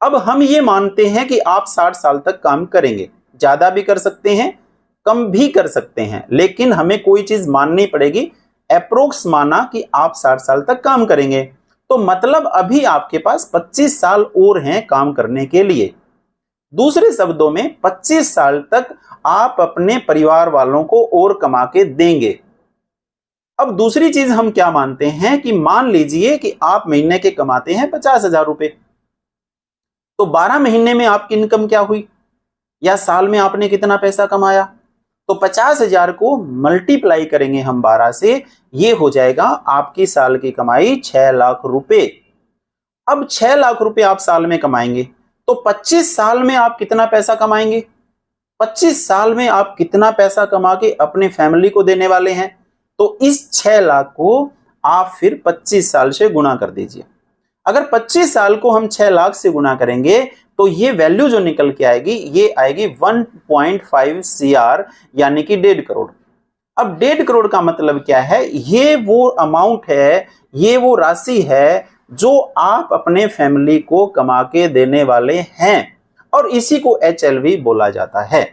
अब हम ये मानते हैं कि आप 60 साल तक काम करेंगे, ज्यादा भी कर सकते हैं, कम भी कर सकते हैं, लेकिन हमें कोई चीज माननी पड़ेगी। अप्रोक्स माना कि आप 60 साल तक काम करेंगे, तो मतलब अभी आपके पास 25 साल और हैं काम करने के लिए। दूसरे शब्दों में 25 साल तक आप अपने परिवार वालों को और कमा के देंगे। अब दूसरी चीज हम क्या मानते हैं कि मान लीजिए कि आप महीने के कमाते हैं 50,000 रुपए, तो 12 महीने में आपकी इनकम क्या हुई, या साल में आपने कितना पैसा कमाया, तो 50,000 को मल्टीप्लाई करेंगे हम 12 से, ये हो जाएगा आपकी साल की कमाई 6 लाख रुपए। अब 6 लाख रुपए आप साल में कमाएंगे, तो 25 साल में आप कितना पैसा कमाएंगे, 25 साल में आप कितना पैसा कमा के अपने फैमिली को देने वाले हैं, तो इस 6 लाख को आप फिर 25 साल से गुना कर दीजिए। अगर 25 साल को हम 6 लाख से गुना करेंगे तो ये वैल्यू जो निकल के आएगी ये आएगी 1.5 CR, यानी कि 1.5 करोड़। अब 1.5 करोड़ का मतलब क्या है, ये वो अमाउंट है, ये वो राशि है जो आप अपने फैमिली को कमा के देने वाले हैं, और इसी को HLV बोला जाता है।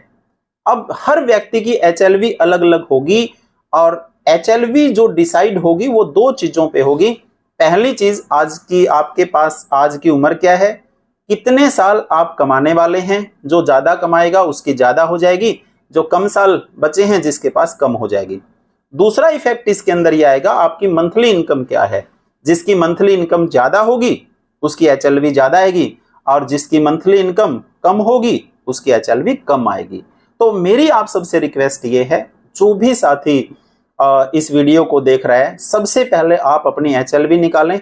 अब हर व्यक्ति की HLV अलग अलग होगी, और HLV जो डिसाइड होगी वो 2 चीजों पे होगी। पहली चीज, आज की आपके पास आज की उम्र क्या है, कितने साल आप कमाने वाले हैं, जो ज्यादा कमाएगा उसकी ज्यादा हो जाएगी, जो कम साल बचे हैं जिसके पास कम हो जाएगी। दूसरा इफेक्ट इसके अंदर ये आएगा, आपकी मंथली इनकम क्या है, जिसकी मंथली इनकम ज्यादा होगी उसकी HLV ज्यादा आएगी, और जिसकी मंथली इनकम कम होगी उसकी HLV कम आएगी। तो मेरी आप सबसे रिक्वेस्ट ये है, जो भी साथी इस वीडियो को देख रहा है, सबसे पहले आप अपनी HLV निकालें,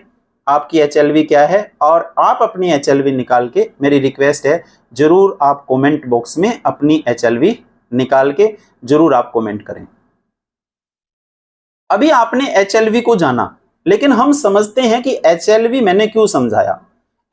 आपकी HLV क्या है, और आप अपनी HLV निकाल के, मेरी रिक्वेस्ट है जरूर आप कमेंट बॉक्स में अपनी HLV निकाल के जरूर आप कमेंट करें। अभी आपने HLV को जाना, लेकिन हम समझते हैं कि HLV मैंने क्यों समझाया,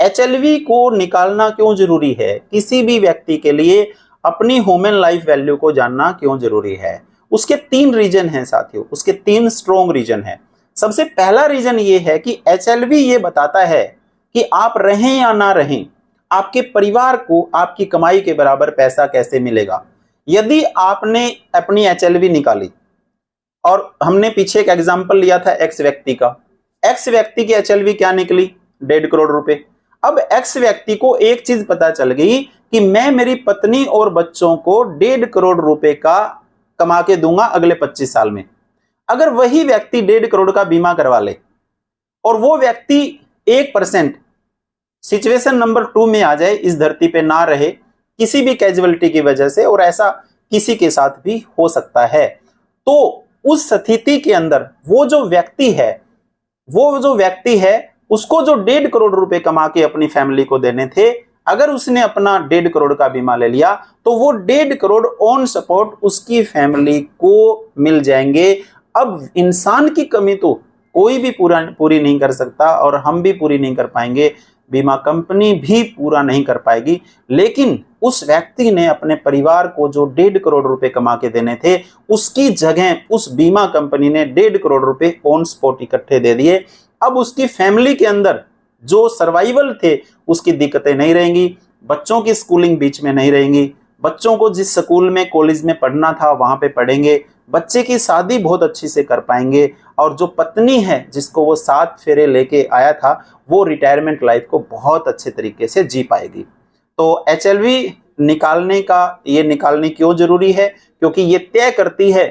HLV को निकालना क्यों जरूरी है, किसी भी व्यक्ति के लिए अपनी ह्यूमन लाइफ वैल्यू को जानना क्यों जरूरी है। उसके 3 रीजन हैं साथियों, उसके 3 स्ट्रॉन्ग रीजन हैं। सबसे पहला रीजन ये है कि HLV ये बताता है कि आप रहें या ना रहें, आपके परिवार को आपकी कमाई के बराबर पैसा कैसे मिलेगा। यदि आपने अपनी HLV निकाली, और हमने पीछे एक एग्जाम्पल लिया था X व्यक्ति का, X व्यक्ति की HLV क्या निकली, 1.5 करोड़ रुपए। अब X व्यक्ति को एक चीज पता चल गई कि मैं मेरी पत्नी और बच्चों को 1.5 करोड़ रुपए का कमा के दूंगा अगले 25 साल में। अगर वही व्यक्ति 1.5 करोड़ का बीमा करवा ले, और वो व्यक्ति 1% सिचुएशन नंबर 2 में आ जाए, इस धरती पे ना रहे किसी भी कैजुअलिटी की वजह से, और ऐसा किसी के साथ भी हो सकता है, तो उस स्थिति के अंदर वो जो व्यक्ति है उसको जो 1.5 करोड़ रुपए कमा के अपनी फैमिली को देने थे, अगर उसने अपना 1.5 करोड़ का बीमा ले लिया तो वो 1.5 करोड़ ऑन सपोर्ट उसकी फैमिली को मिल जाएंगे। अब इंसान की कमी तो कोई भी पूरी नहीं कर सकता, और हम भी पूरी नहीं कर पाएंगे, बीमा कंपनी भी पूरा नहीं कर पाएगी, लेकिन उस व्यक्ति ने अपने परिवार को जो 1.5 करोड़ रुपए कमा के देने थे, उसकी जगह उस बीमा कंपनी ने 1.5 करोड़ रुपए ऑन स्पॉट इकट्ठे दे दिए। अब उसकी फैमिली के अंदर जो सर्वाइवल थे उसकी दिक्कतें नहीं रहेंगी, बच्चों की स्कूलिंग बीच में नहीं रहेंगी, बच्चों को जिस स्कूल में कॉलेज में पढ़ना था वहां पे पढ़ेंगे, बच्चे की शादी बहुत अच्छी से कर पाएंगे, और जो पत्नी है जिसको वो 7 फेरे लेके आया था वो रिटायरमेंट लाइफ को बहुत अच्छे तरीके से जी पाएगी। तो HLV निकालनी क्यों जरूरी है, क्योंकि ये तय करती है,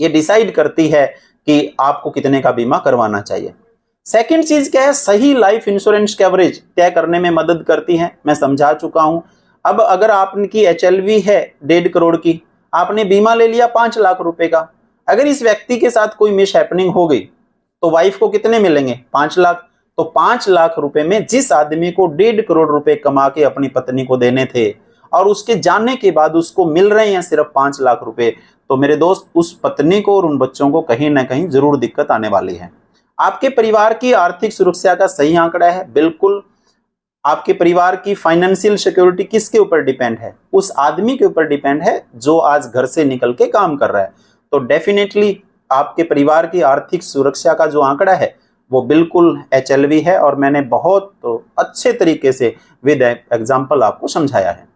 ये डिसाइड करती है कि आपको कितने का बीमा करवाना चाहिए। सेकंड चीज क्या है, सही लाइफ इंश्योरेंस कवरेज तय करने में मदद करती है, मैं समझा चुका हूं। अब अगर आपकी HLV है 1.5 करोड़ की, आपने बीमा ले लिया 5 लाख रुपए का, अगर इस व्यक्ति के साथ कोई मिस हैपनिंग हो गई तो वाइफ को कितने मिलेंगे? 5 लाख। तो 5 लाख रुपए में जिस आदमी को 1.5 करोड़ रुपए कमा के अपनी पत्नी को देने थे और उसके जाने के बाद उसको मिल रहे हैं सिर्फ 5 लाख रुपए, तो मेरे दोस्त उस पत्नी को और उन बच्चों को कहीं ना कहीं जरूर दिक्कत आने वाली है। आपके परिवार की आर्थिक सुरक्षा का सही आंकड़ा है? बिल्कुल। आपके परिवार की फाइनेंशियल सिक्योरिटी किसके ऊपर डिपेंड है? उस आदमी के ऊपर डिपेंड है जो आज घर से निकल के काम कर रहा है। तो डेफिनेटली आपके परिवार की आर्थिक सुरक्षा का जो आंकड़ा है वो बिल्कुल HLV है, और मैंने बहुत अच्छे तरीके से विद एग्जांपल आपको समझाया है।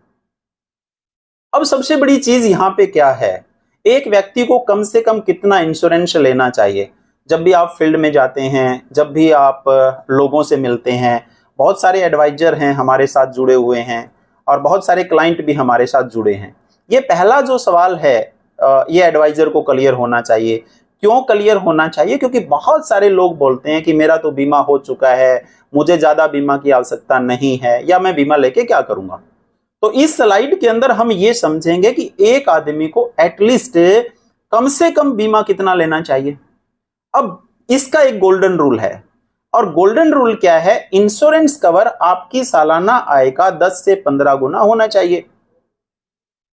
अब सबसे बड़ी चीज यहाँ पे क्या है, एक व्यक्ति को कम से कम कितना इंश्योरेंस लेना चाहिए? जब भी आप फील्ड में जाते हैं, जब भी आप लोगों से मिलते हैं, बहुत सारे एडवाइजर हैं हमारे साथ जुड़े हुए हैं और बहुत सारे क्लाइंट भी हमारे साथ जुड़े हैं। ये पहला जो सवाल है ये एडवाइजर को क्लियर होना चाहिए। क्यों क्लियर होना चाहिए? क्योंकि बहुत सारे लोग बोलते हैं कि मेरा तो बीमा हो चुका है, मुझे ज्यादा बीमा की आवश्यकता नहीं है, या मैं बीमा लेके क्या करूंगा। तो इस स्लाइड के अंदर हम ये समझेंगे कि एक आदमी को एटलीस्ट कम से कम बीमा कितना लेना चाहिए। अब इसका एक गोल्डन रूल है, और गोल्डन रूल क्या है? इंश्योरेंस कवर आपकी सालाना आय का 10 से 15 गुना होना चाहिए।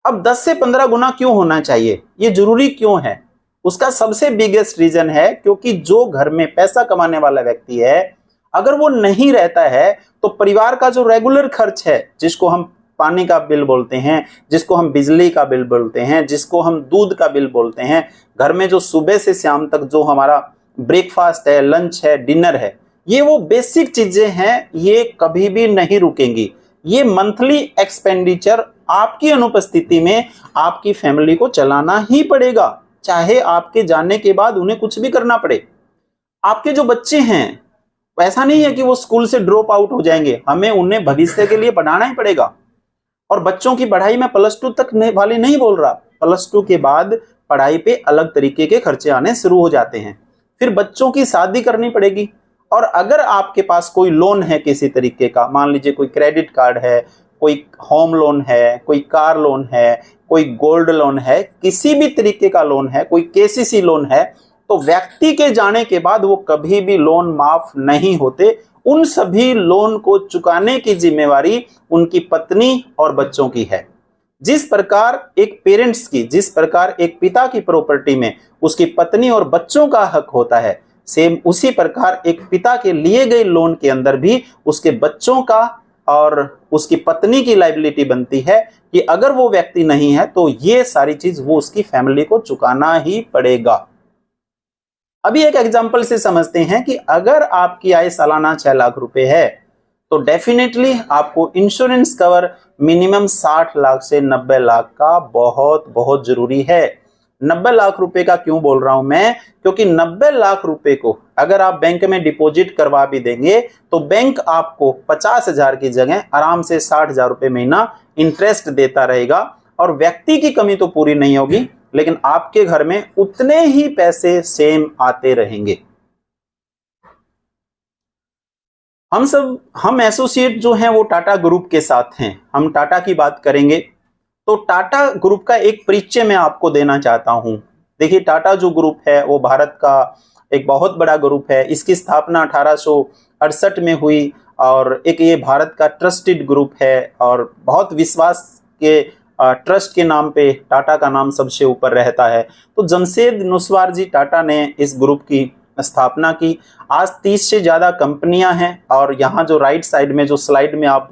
अब 10 से 15 गुना क्यों होना चाहिए? ये जरूरी क्यों है? उसका सबसे बिगेस्ट रीजन है क्योंकि जो घर में पैसा कमाने वाला व्यक्ति है, अगर वो नहीं रहता है तो परिवार का जो रेगुलर खर्च है, जिसको हम पानी का बिल बोलते हैं, जिसको हम बिजली का बिल बोलते हैं, जिसको हम दूध का बिल बोलते हैं, घर में जो सुबह से शाम तक जो हमारा ब्रेकफास्ट है, लंच है, डिनर है, ये वो बेसिक चीजें हैं, ये कभी भी नहीं रुकेंगी। ये मंथली एक्सपेंडिचर आपकी अनुपस्थिति में आपकी फैमिली को चलाना ही पड़ेगा, चाहे आपके जाने के बाद उन्हें कुछ भी करना पड़े। आपके जो बच्चे हैं, ऐसा नहीं है कि वो स्कूल से ड्रॉप आउट हो जाएंगे, हमें उन्हें भविष्य के लिए पढ़ाना ही पड़ेगा। और बच्चों की पढ़ाई में +2 तक वाली नहीं बोल रहा, +2 के बाद पढ़ाई पे अलग तरीके के खर्चे आने शुरू हो जाते हैं। फिर बच्चों की शादी करनी पड़ेगी, और अगर आपके पास कोई लोन है किसी तरीके का, मान लीजिए कोई क्रेडिट कार्ड है, कोई होम लोन है, कोई कार लोन है, कोई गोल्ड लोन है, किसी भी तरीके का लोन है, कोई KCC लोन है, तो व्यक्ति के जाने के बाद वो कभी भी लोन माफ नहीं होते। उन सभी लोन को चुकाने की जिम्मेवारी उनकी पत्नी और बच्चों की है। जिस प्रकार एक पेरेंट्स की, जिस प्रकार एक पिता की प्रॉपर्टी में उसकी पत्नी और बच्चों का हक होता है, सेम उसी प्रकार एक पिता के लिए गए लोन के अंदर भी उसके बच्चों का और उसकी पत्नी की लायबिलिटी बनती है कि अगर वो व्यक्ति नहीं है तो ये सारी चीज वो उसकी फैमिली को चुकाना ही पड़ेगा। अभी एक एग्जांपल से समझते हैं कि अगर आपकी आय सालाना 6 लाख रुपए है तो डेफिनेटली आपको इंश्योरेंस कवर मिनिमम 60 लाख से 90 लाख का बहुत बहुत जरूरी है। 90 लाख रुपए का क्यों बोल रहा हूं मैं? क्योंकि 90 लाख रुपए को अगर आप बैंक में डिपॉजिट करवा भी देंगे तो बैंक आपको 50,000 की जगह आराम से 60,000 रुपए महीना इंटरेस्ट देता रहेगा, और व्यक्ति की कमी तो पूरी नहीं होगी, लेकिन आपके घर में उतने ही पैसे सेम आते रहेंगे। हम एसोसिएट जो हैं वो टाटा ग्रुप के साथ हैं। हम टाटा की बात करेंगे तो टाटा ग्रुप का एक परिचय मैं आपको देना चाहता हूं। देखिए, टाटा जो ग्रुप है वो भारत का एक बहुत बड़ा ग्रुप है। इसकी स्थापना 1868 में हुई, और एक ये भारत का ट्रस्टेड ग्रुप है, और बहुत विश्वास के ट्रस्ट के नाम पे टाटा का नाम सबसे ऊपर रहता है। तो जमशेद नस्वार जी टाटा ने इस ग्रुप की स्थापना की। आज 30 से ज्यादा कंपनियां हैं, और यहाँ जो राइट साइड में जो स्लाइड में आप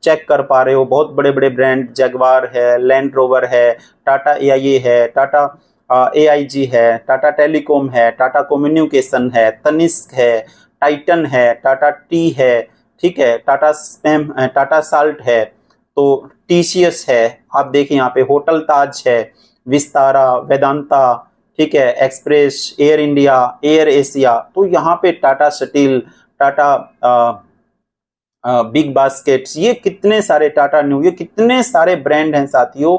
चेक कर पा रहे हो, बहुत बड़े बड़े ब्रांड, जगवार है, लैंड रोवर है, टाटा AIA है, टाटा AIG है, टाटा टेलीकॉम है, टाटा कम्युनिकेशन है, तनिष्क है, टाइटन है, टाटा टी है, ठीक है, टाटा स्पैम, टाटा साल्ट है, तो TCS है, आप देखिए यहाँ पे होटल ताज है, विस्तारा, वेदांता, ठीक है, express, air India, air Asia, तो यहाँ पे Tata steel, Tata big baskets, ये कितने सारे, टाटा न्यू, ये कितने सारे ब्रांड हैं साथियों,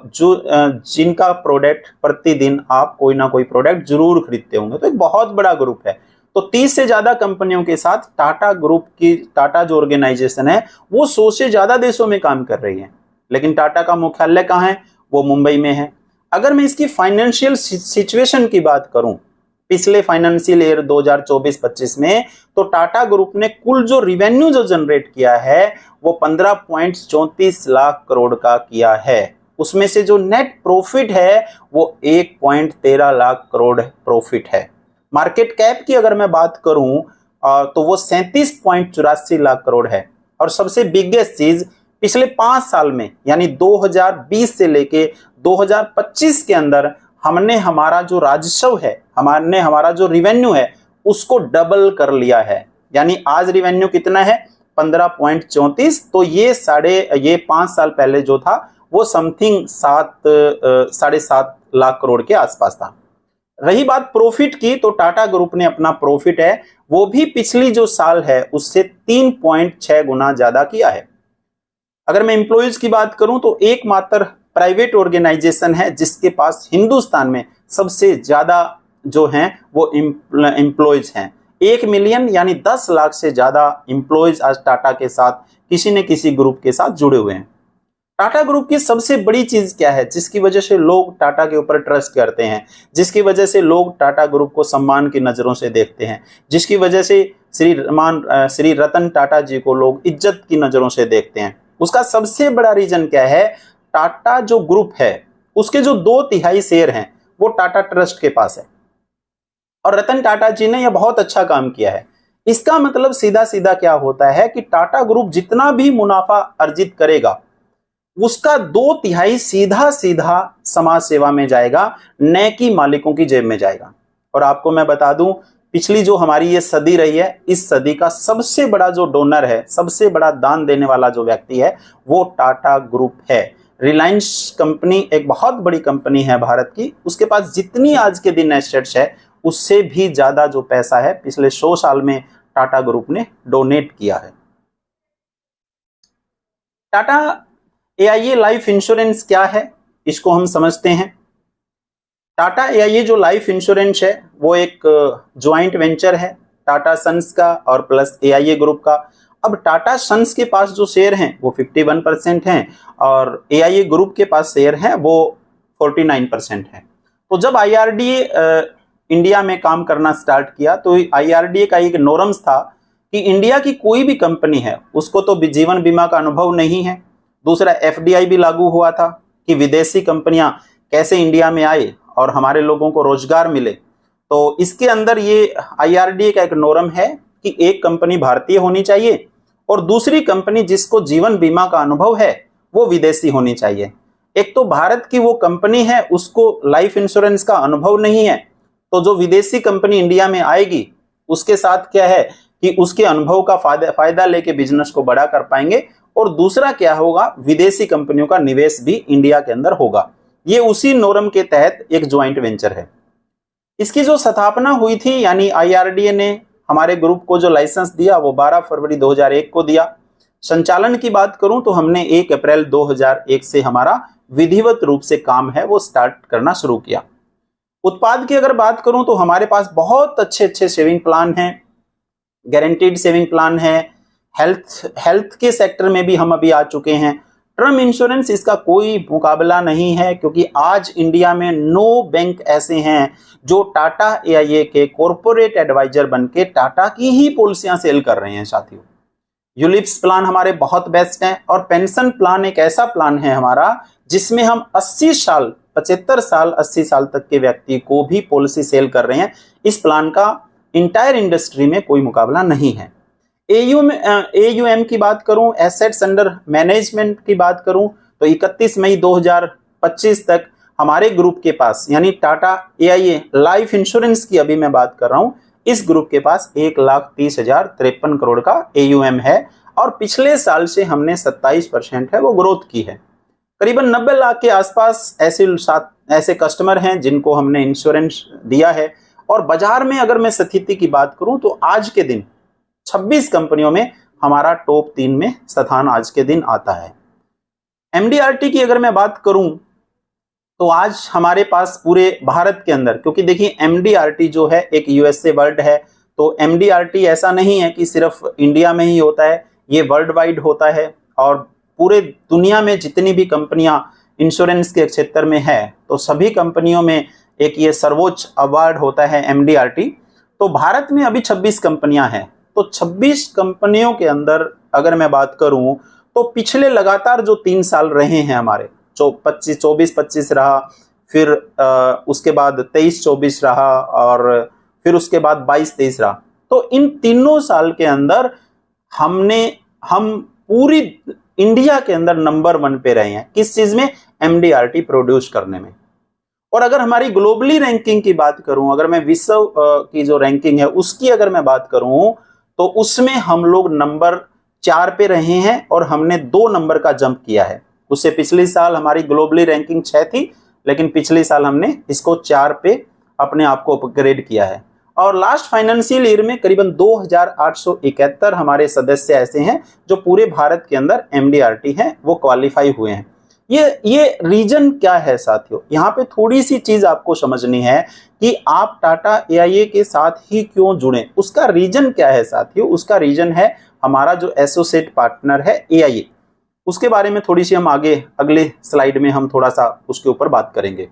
जो जिनका प्रोडक्ट प्रतिदिन आप कोई ना कोई प्रोडक्ट जरूर खरीदते होंगे। तो एक बहुत बड़ा ग्रुप है। तो 30 से ज्यादा कंपनियों के साथ टाटा ग्रुप की, टाटा जो ऑर्गेनाइजेशन है वो 100 से ज्यादा देशों में काम कर रही है। लेकिन टाटा का मुख्यालय कहाँ है? वो मुंबई में है। अगर मैं इसकी फाइनेंशियल सिचुएशन की बात करूं, पिछले फाइनेंशियल ईयर 2024-25 में, तो टाटा ग्रुप ने कुल जो रिवेन्यू जो जनरेट किया है वो 15.34 लाख करोड़ का किया है। उसमें से जो नेट प्रॉफिट है वो 1.13 लाख करोड़ प्रॉफिट है। मार्केट कैप की अगर मैं बात करूं तो वो 37.84 लाख करोड़ है। और सबसे बिगेस्ट चीज, पिछले 5 साल में यानी 2020 से लेके 2025 के अंदर हमने हमारा जो राजस्व है, हमने हमारा जो रिवेन्यू है उसको डबल कर लिया है। यानी आज रिवेन्यू कितना है? 15.34। तो ये 5 साल पहले जो था वो समथिंग 7.5 लाख करोड़ के आसपास था। रही बात प्रॉफिट की, तो टाटा ग्रुप ने अपना प्रॉफिट है वो भी पिछली जो साल है उससे 3.6 गुना ज्यादा किया है। अगर मैं एम्प्लॉइज की बात करूं तो एकमात्र प्राइवेट ऑर्गेनाइजेशन है जिसके पास हिंदुस्तान में सबसे ज्यादा जो हैं वो एम्प्लॉइज हैं। 1 मिलियन यानी 10 लाख से ज्यादा एम्प्लॉइज आज टाटा के साथ किसी न किसी ग्रुप के साथ जुड़े हुए हैं। टाटा ग्रुप की सबसे बड़ी चीज क्या है जिसकी वजह से लोग टाटा के ऊपर ट्रस्ट करते हैं, जिसकी वजह से लोग टाटा ग्रुप को सम्मान की नजरों से देखते हैं, जिसकी वजह से श्री रतन टाटा जी को लोग इज्जत की नजरों से देखते हैं? उसका सबसे बड़ा रीजन क्या है? टाटा जो ग्रुप है उसके जो 2/3 शेयर हैं वो टाटा ट्रस्ट के पास है और रतन टाटा जी ने यह बहुत अच्छा काम किया है। इसका मतलब सीधा सीधा क्या होता है कि टाटा ग्रुप जितना भी मुनाफा अर्जित करेगा उसका 2/3 सीधा सीधा समाज सेवा में जाएगा, न कि मालिकों की जेब में जाएगा। और आपको मैं बता दूं, पिछली जो हमारी ये सदी रही है, इस सदी का सबसे बड़ा जो डोनर है, सबसे बड़ा दान देने वाला जो व्यक्ति है वो टाटा ग्रुप है। रिलायंस कंपनी एक बहुत बड़ी कंपनी है भारत की, उसके पास जितनी आज के दिन एसेट्स है उससे भी ज्यादा जो पैसा है पिछले 100 साल में टाटा ग्रुप ने डोनेट किया है। टाटा AIA लाइफ इंश्योरेंस क्या है इसको हम समझते हैं। टाटा AIA जो लाइफ इंश्योरेंस है वो एक ज्वाइंट वेंचर है टाटा सन्स का और प्लस AIA ग्रुप का। अब टाटा सन्स के पास जो शेयर हैं वो 51% हैं और AIA ग्रुप के पास शेयर हैं वो 49% हैं। तो जब IRDA इंडिया में काम करना स्टार्ट किया तो IRDA का एक नॉर्म्स था कि इंडिया की कोई भी कंपनी है उसको तो जीवन बीमा का अनुभव नहीं है। दूसरा FDI भी लागू हुआ था कि विदेशी कंपनियां कैसे इंडिया में आए और हमारे लोगों को रोजगार मिले। तो इसके अंदर ये IRDA का एक नॉर्म है कि एक कंपनी भारतीय होनी चाहिए और दूसरी कंपनी जिसको जीवन बीमा का अनुभव है वो विदेशी होनी चाहिए। एक तो भारत की वो कंपनी है उसको लाइफ इंश्योरेंस का अनुभव नहीं है, तो जो विदेशी कंपनी इंडिया में आएगी उसके साथ क्या है कि उसके अनुभव का फायदा लेके बिजनेस को बड़ा कर पाएंगे। और दूसरा क्या होगा, विदेशी कंपनियों का निवेश भी इंडिया के अंदर होगा। ये उसी नॉर्म के तहत एक ज्वाइंट वेंचर है। इसकी जो स्थापना हुई थी यानी IRDA ने हमारे ग्रुप को जो लाइसेंस दिया वो 12 फरवरी 2001 को दिया। संचालन की बात करूं तो हमने 1 अप्रैल 2001 से हमारा विधिवत रूप से काम है वो स्टार्ट करना शुरू किया। उत्पाद की अगर बात करूं तो हमारे पास बहुत अच्छे अच्छे सेविंग प्लान हैं, गारंटीड सेविंग प्लान है। हेल्थ के सेक्टर में भी हम अभी आ चुके हैं। टर्म इंश्योरेंस इसका कोई मुकाबला नहीं है क्योंकि आज इंडिया में 9 बैंक ऐसे हैं जो टाटा AIA के कॉर्पोरेट एडवाइजर बनके टाटा की ही पॉलिसियां सेल कर रहे हैं। साथियों, यूलिप्स प्लान हमारे बहुत बेस्ट हैं और पेंशन प्लान एक ऐसा प्लान है हमारा जिसमें हम 80 साल 75 साल 80 साल तक के व्यक्ति को भी पॉलिसी सेल कर रहे हैं। इस प्लान का इंटायर इंडस्ट्री में कोई मुकाबला नहीं है। AUM की बात करूं, एसेट्स अंडर मैनेजमेंट की बात करूं तो 31 मई 2025 तक हमारे ग्रुप के पास यानी टाटा AIA लाइफ इंश्योरेंस की अभी मैं बात कर रहा हूं, इस ग्रुप के पास 1,30,053 करोड़ का AUM है और पिछले साल से हमने 27% है वो ग्रोथ की है। करीबन 90 लाख के आसपास ऐसे कस्टमर हैं जिनको हमने इंश्योरेंस दिया है। और बाजार में अगर मैं स्थिति की बात करूं तो आज के दिन 26 कंपनियों में हमारा टॉप 3 में स्थान आज के दिन आता है। MDRT की अगर मैं बात करूं तो आज हमारे पास पूरे भारत के अंदर, क्योंकि देखिए MDRT जो है एक USA वर्ल्ड है, तो MDRT ऐसा नहीं है कि सिर्फ इंडिया में ही होता है, ये वर्ल्ड वाइड होता है और पूरे दुनिया में जितनी भी कंपनियां इंश्योरेंस के क्षेत्र में है तो सभी कंपनियों में एक ये सर्वोच्च अवार्ड होता है MDRT। तो भारत में अभी 26 कंपनियां हैं, तो 26 कंपनियों के अंदर अगर मैं बात करूं तो पिछले लगातार जो 3 साल रहे हैं हमारे, 24-25 रहा, फिर उसके बाद 23-24 रहा और फिर उसके बाद 22-23 रहा। तो इन तीनों साल के अंदर हम पूरी इंडिया के अंदर नंबर 1 पे रहे हैं। किस चीज में? MDRT प्रोड्यूस करने में। और अगर हमारी ग्लोबली रैंकिंग की बात करूं, अगर मैं विश्व की जो रैंकिंग है उसकी अगर मैं बात करूं तो उसमें हम लोग नंबर 4 पे रहे हैं और हमने 2 नंबर का जंप किया है। उससे पिछले साल हमारी ग्लोबली रैंकिंग 6 थी, लेकिन पिछले साल हमने इसको 4 पे अपने आप को अपग्रेड किया है। और लास्ट फाइनेंशियल ईयर में करीबन 2871 हमारे सदस्य ऐसे हैं जो पूरे भारत के अंदर MDRT हैं, वो क्वालिफाई हुए हैं। ये रीजन क्या है साथियों? यहाँ पे थोड़ी सी चीज आपको समझनी है कि आप टाटा AIA के साथ ही क्यों जुड़े। उसका रीजन क्या है साथियों? उसका रीजन है हमारा जो एसोसिएट पार्टनर है AIA। उसके बारे में थोड़ी सी हम आगे अगले स्लाइड में हम थोड़ा सा उसके ऊपर बात करेंगे।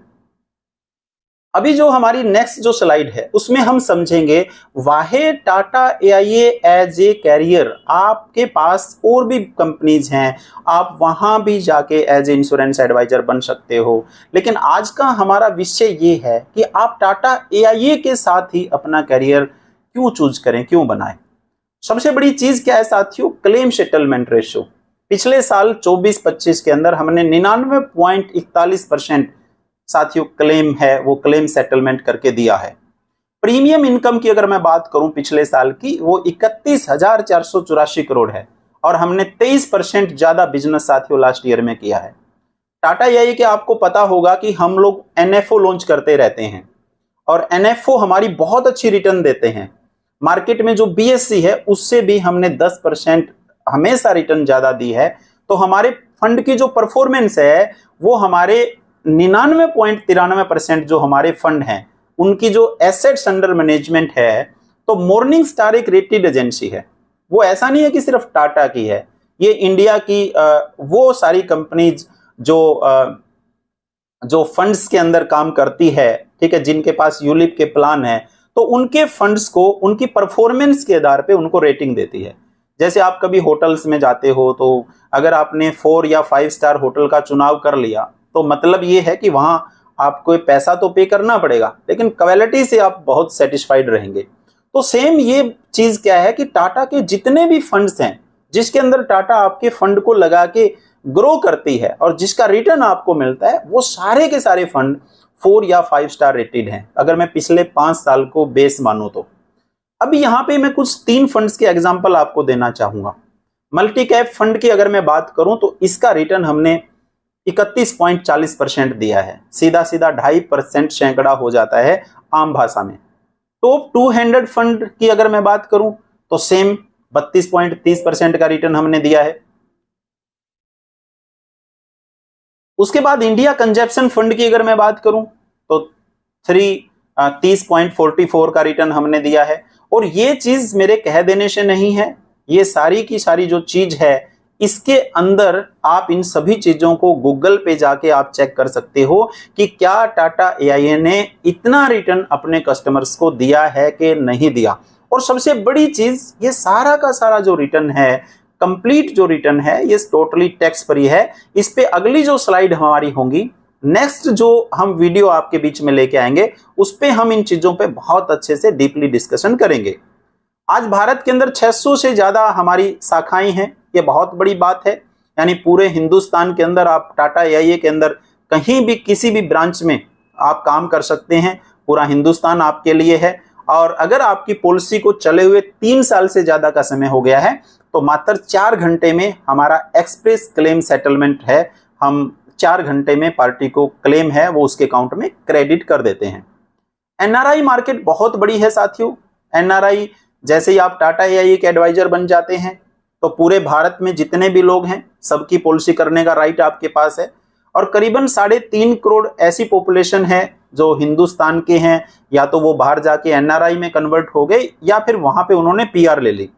अभी जो हमारी नेक्स्ट जो स्लाइड है उसमें हम समझेंगे वाहे Tata AIA as a career. आपके पास और भी कंपनीज हैं, आप वहां भी जाके एज ए इंश्योरेंस एडवाइजर बन सकते हो, लेकिन आज का हमारा विषय ये है कि आप टाटा AIA के साथ ही अपना कैरियर क्यों चूज करें, क्यों बनाएं। सबसे बड़ी चीज क्या है साथियों? Claim settlement ratio. पिछले साल 24-25 के अंदर हमने 99.41% साथियों क्लेम है वो क्लेम सेटलमेंट करके दिया है। प्रीमियम इनकम की अगर मैं बात करूं पिछले साल की, वो 31,484 करोड़ है और हमने 23% ज्यादा बिजनेस साथियों लास्ट ईयर में किया है। टाटा AIA के आपको पता होगा कि हम लोग NFO लॉन्च करते रहते हैं और NFO हमारी बहुत अच्छी रिटर्न देते हैं। मार्केट में जो BSE है उससे भी हमने 10% हमेशा रिटर्न ज्यादा दी है। तो हमारे फंड की जो परफॉर्मेंस है वो हमारे 99.93% जो हमारे फंड हैं उनकी जो एसेट्स अंडर मैनेजमेंट है, तो मॉर्निंग स्टार एक रेटेड एजेंसी है। वो ऐसा नहीं है कि सिर्फ टाटा की है, ये इंडिया की वो सारी कंपनीज जो फंड्स के अंदर काम करती है, ठीक है, जिनके पास यूलिप के प्लान है, तो उनके फंड्स को उनकी परफॉर्मेंस के आधार पे उनको रेटिंग देती है। जैसे आप कभी होटल्स में जाते हो तो अगर आपने 4 या 5 स्टार होटल का चुनाव कर लिया तो मतलब ये है कि वहां आपको पैसा तो पे करना पड़ेगा, लेकिन क्वालिटी से आप बहुत सेटिस्फाइड रहेंगे। तो सेम ये चीज क्या है कि टाटा के जितने भी फंड्स हैं जिसके अंदर टाटा आपके फंड को लगा के ग्रो करती है और जिसका रिटर्न आपको मिलता है, वो सारे के सारे फंड 4 या 5 स्टार रेटेड हैं, अगर मैं पिछले 5 साल को बेस मानूं तो। अभी यहाँ पे मैं कुछ 3 फंड्स के एग्जांपल आपको देना चाहूंगा। मल्टी कैप फंड की अगर मैं बात करूं तो इसका रिटर्न हमने 31.40% दिया है, सीधा सीधा 2.5% सैकड़ा हो जाता है आम भाषा में। टॉप 200 फंड की अगर मैं बात करूं तो सेम 32.30% का रिटर्न हमने दिया है। उसके बाद इंडिया कंजप्शन फंड की अगर मैं बात करूं तो 30.44 का रिटर्न हमने दिया है। और ये चीज मेरे कह देने से नहीं है, ये सारी की सारी जो चीज है इसके अंदर आप इन सभी चीजों को गूगल पे जाके आप चेक कर सकते हो कि क्या टाटा AIA ने इतना रिटर्न अपने कस्टमर्स को दिया है कि नहीं दिया। और सबसे बड़ी चीज, ये सारा का सारा जो रिटर्न है, कंप्लीट जो रिटर्न है, ये टोटली टैक्स फ्री है। इस पे अगली जो स्लाइड हमारी होंगी, नेक्स्ट जो हम वीडियो आपके बीच में लेके आएंगे, उस पे हम इन चीजों पे बहुत अच्छे से डीपली डिस्कशन करेंगे। आज भारत के अंदर 600 से ज्यादा हमारी शाखाएं हैं, ये बहुत बड़ी बात है। यानी पूरे हिंदुस्तान के अंदर आप टाटा AIA के अंदर कहीं भी किसी भी ब्रांच में आप काम कर सकते हैं, पूरा हिंदुस्तान आपके लिए है। और अगर आपकी पॉलिसी को चले हुए 3 साल से ज्यादा का समय हो गया है तो मात्र 4 घंटे में हमारा एक्सप्रेस क्लेम सेटलमेंट है। हम 4 घंटे में पार्टी को क्लेम है वो उसके अकाउंट में क्रेडिट कर देते हैं। NRI मार्केट बहुत बड़ी है साथियों। NRI जैसे ही आप टाटा AIA के एडवाइजर बन जाते हैं तो पूरे भारत में जितने भी लोग हैं सबकी पॉलिसी करने का राइट आपके पास है। और करीबन 3.5 करोड़ ऐसी पॉपुलेशन है जो हिंदुस्तान के हैं, या तो वो बाहर जाके एनआरआई में कन्वर्ट हो गए या फिर वहां पे उन्होंने पीआर ले ली।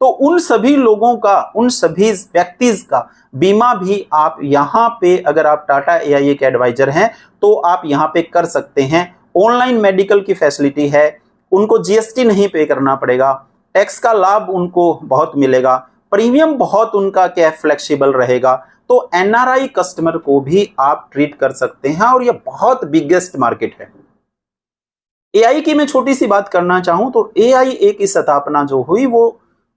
तो उन सभी लोगों का, उन सभी व्यक्ति का बीमा भी आप यहाँ पे, अगर आप टाटा AIA के एडवाइजर हैं तो आप यहाँ पे कर सकते हैं। ऑनलाइन मेडिकल की फैसिलिटी है, उनको जीएसटी नहीं पे करना पड़ेगा, टैक्स का लाभ उनको बहुत मिलेगा, प्रीमियम बहुत उनका क्या फ्लेक्सिबल रहेगा। तो एनआरआई कस्टमर को भी आप ट्रीट कर सकते हैं और ये बहुत बिगेस्ट मार्केट है। एआई की मैं छोटी सी बात करना चाहूं तो AIA की स्थापना जो हुई वो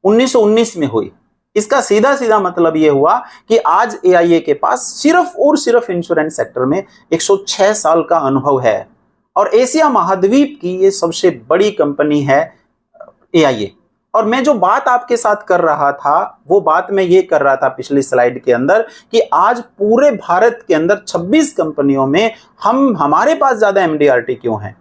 1919 में हुई। इसका सीधा सीधा मतलब यह हुआ कि आज AIA के पास सिर्फ और सिर्फ इंश्योरेंस सेक्टर में 106 साल का अनुभव है और एशिया महाद्वीप की ये सबसे बड़ी कंपनी है AIA। और मैं जो बात आपके साथ कर रहा था वो बात मैं ये कर रहा था पिछली स्लाइड के अंदर कि आज पूरे भारत के अंदर 26 कंपनियों में हमारे पास ज्यादा MDRT क्यों है,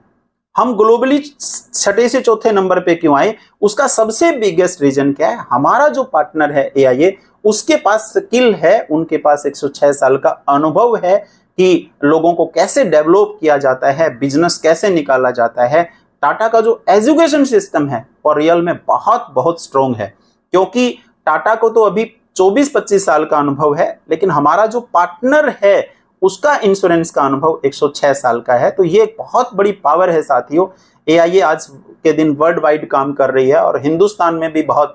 हम ग्लोबली छठे से चौथे नंबर पे क्यों आए, उसका सबसे बिगेस्ट रीजन क्या है, हमारा जो पार्टनर है AIA उसके पास स्किल है, उनके पास 106 साल का अनुभव है कि लोगों को कैसे डेवलप किया जाता है, बिजनेस कैसे निकाला जाता है। टाटा का जो एजुकेशन सिस्टम है वो रियल में बहुत बहुत स्ट्रॉन्ग है, क्योंकि टाटा को तो अभी 24-25 साल का अनुभव है, लेकिन हमारा जो पार्टनर है उसका इंश्योरेंस का अनुभव 106 साल का है। तो ये एक बहुत बड़ी पावर है साथियों। AIA आज के दिन वर्ल्ड वाइड काम कर रही है और हिंदुस्तान में भी बहुत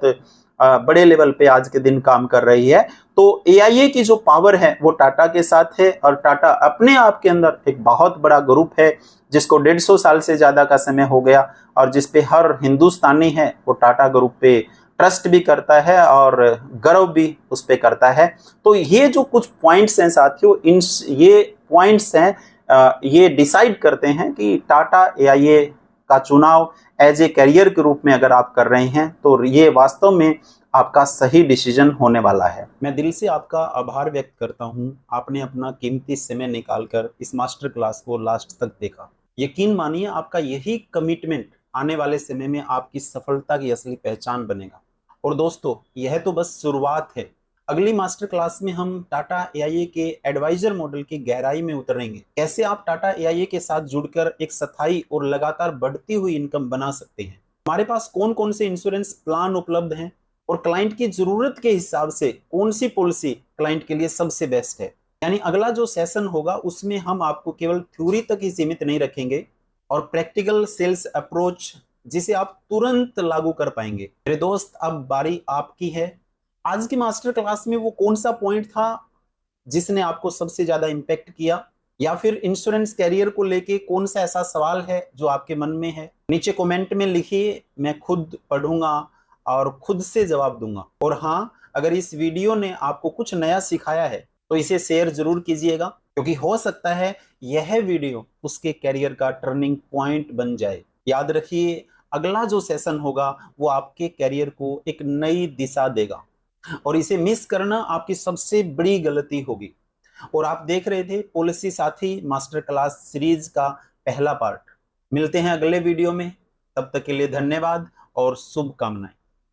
बड़े लेवल पे आज के दिन काम कर रही है। तो AIA की जो पावर है वो टाटा के साथ है और टाटा अपने आप के अंदर एक बहुत बड़ा ग्रुप है जिसको 150 साल से ज्यादा का समय हो गया और जिसपे हर हिंदुस्तानी है वो टाटा ग्रुप पे ट्रस्ट भी करता है और गर्व भी उस पे करता है। तो ये जो कुछ पॉइंट्स हैं साथियों, इन ये पॉइंट्स हैं, ये डिसाइड करते हैं कि टाटा AIA का चुनाव एज ए करियर के रूप में अगर आप कर रहे हैं तो ये वास्तव में आपका सही डिसीजन होने वाला है। मैं दिल से आपका आभार व्यक्त करता हूं, आपने अपना कीमती समय निकालकर इस मास्टर क्लास को लास्ट तक देखा। यकीन मानिए आपका यही कमिटमेंट आने वाले समय में आपकी सफलता की असली पहचान बनेगा। और दोस्तों यह तो बस शुरुआत है, अगली मास्टर क्लास में हम टाटा AIA के एडवाइजर मॉडल की गहराई में उतरेंगे। कैसे आप टाटा AIA के साथ जुड़कर एक स्थायी और लगातार बढ़ती हुई इनकम बना सकते हैं, हमारे पास कौन कौन से इंश्योरेंस प्लान उपलब्ध हैं और क्लाइंट की जरूरत के हिसाब से कौन सी पॉलिसी क्लाइंट के लिए सबसे बेस्ट है। यानी अगला जो सेशन होगा उसमें हम आपको केवल थ्योरी तक ही सीमित नहीं रखेंगे और प्रैक्टिकल सेल्स अप्रोच जिसे आप तुरंत लागू कर पाएंगे। मेरे दोस्त अब बारी आपकी है। आज की मास्टर क्लास में वो कौन सा पॉइंट था जिसने आपको सबसे ज्यादा इंपैक्ट किया, या फिर इंश्योरेंस कैरियर को लेके कौन सा ऐसा सवाल है जो आपके मन में है, नीचे कमेंट में लिखिए, मैं खुद पढ़ूंगा और खुद से जवाब दूंगा। और हाँ, अगर इस वीडियो ने आपको कुछ नया सिखाया है तो इसे शेयर जरूर कीजिएगा, क्योंकि हो सकता है यह वीडियो उसके कैरियर का टर्निंग पॉइंट बन जाए। याद रखिए, अगला जो सेशन होगा वो आपके कैरियर को एक नई दिशा देगा और इसे मिस करना आपकी सबसे बड़ी गलती होगी। और आप देख रहे थे पॉलिसी साथी मास्टर क्लास सीरीज का पहला पार्ट। मिलते हैं अगले वीडियो में, तब तक के लिए धन्यवाद और शुभकामनाएं।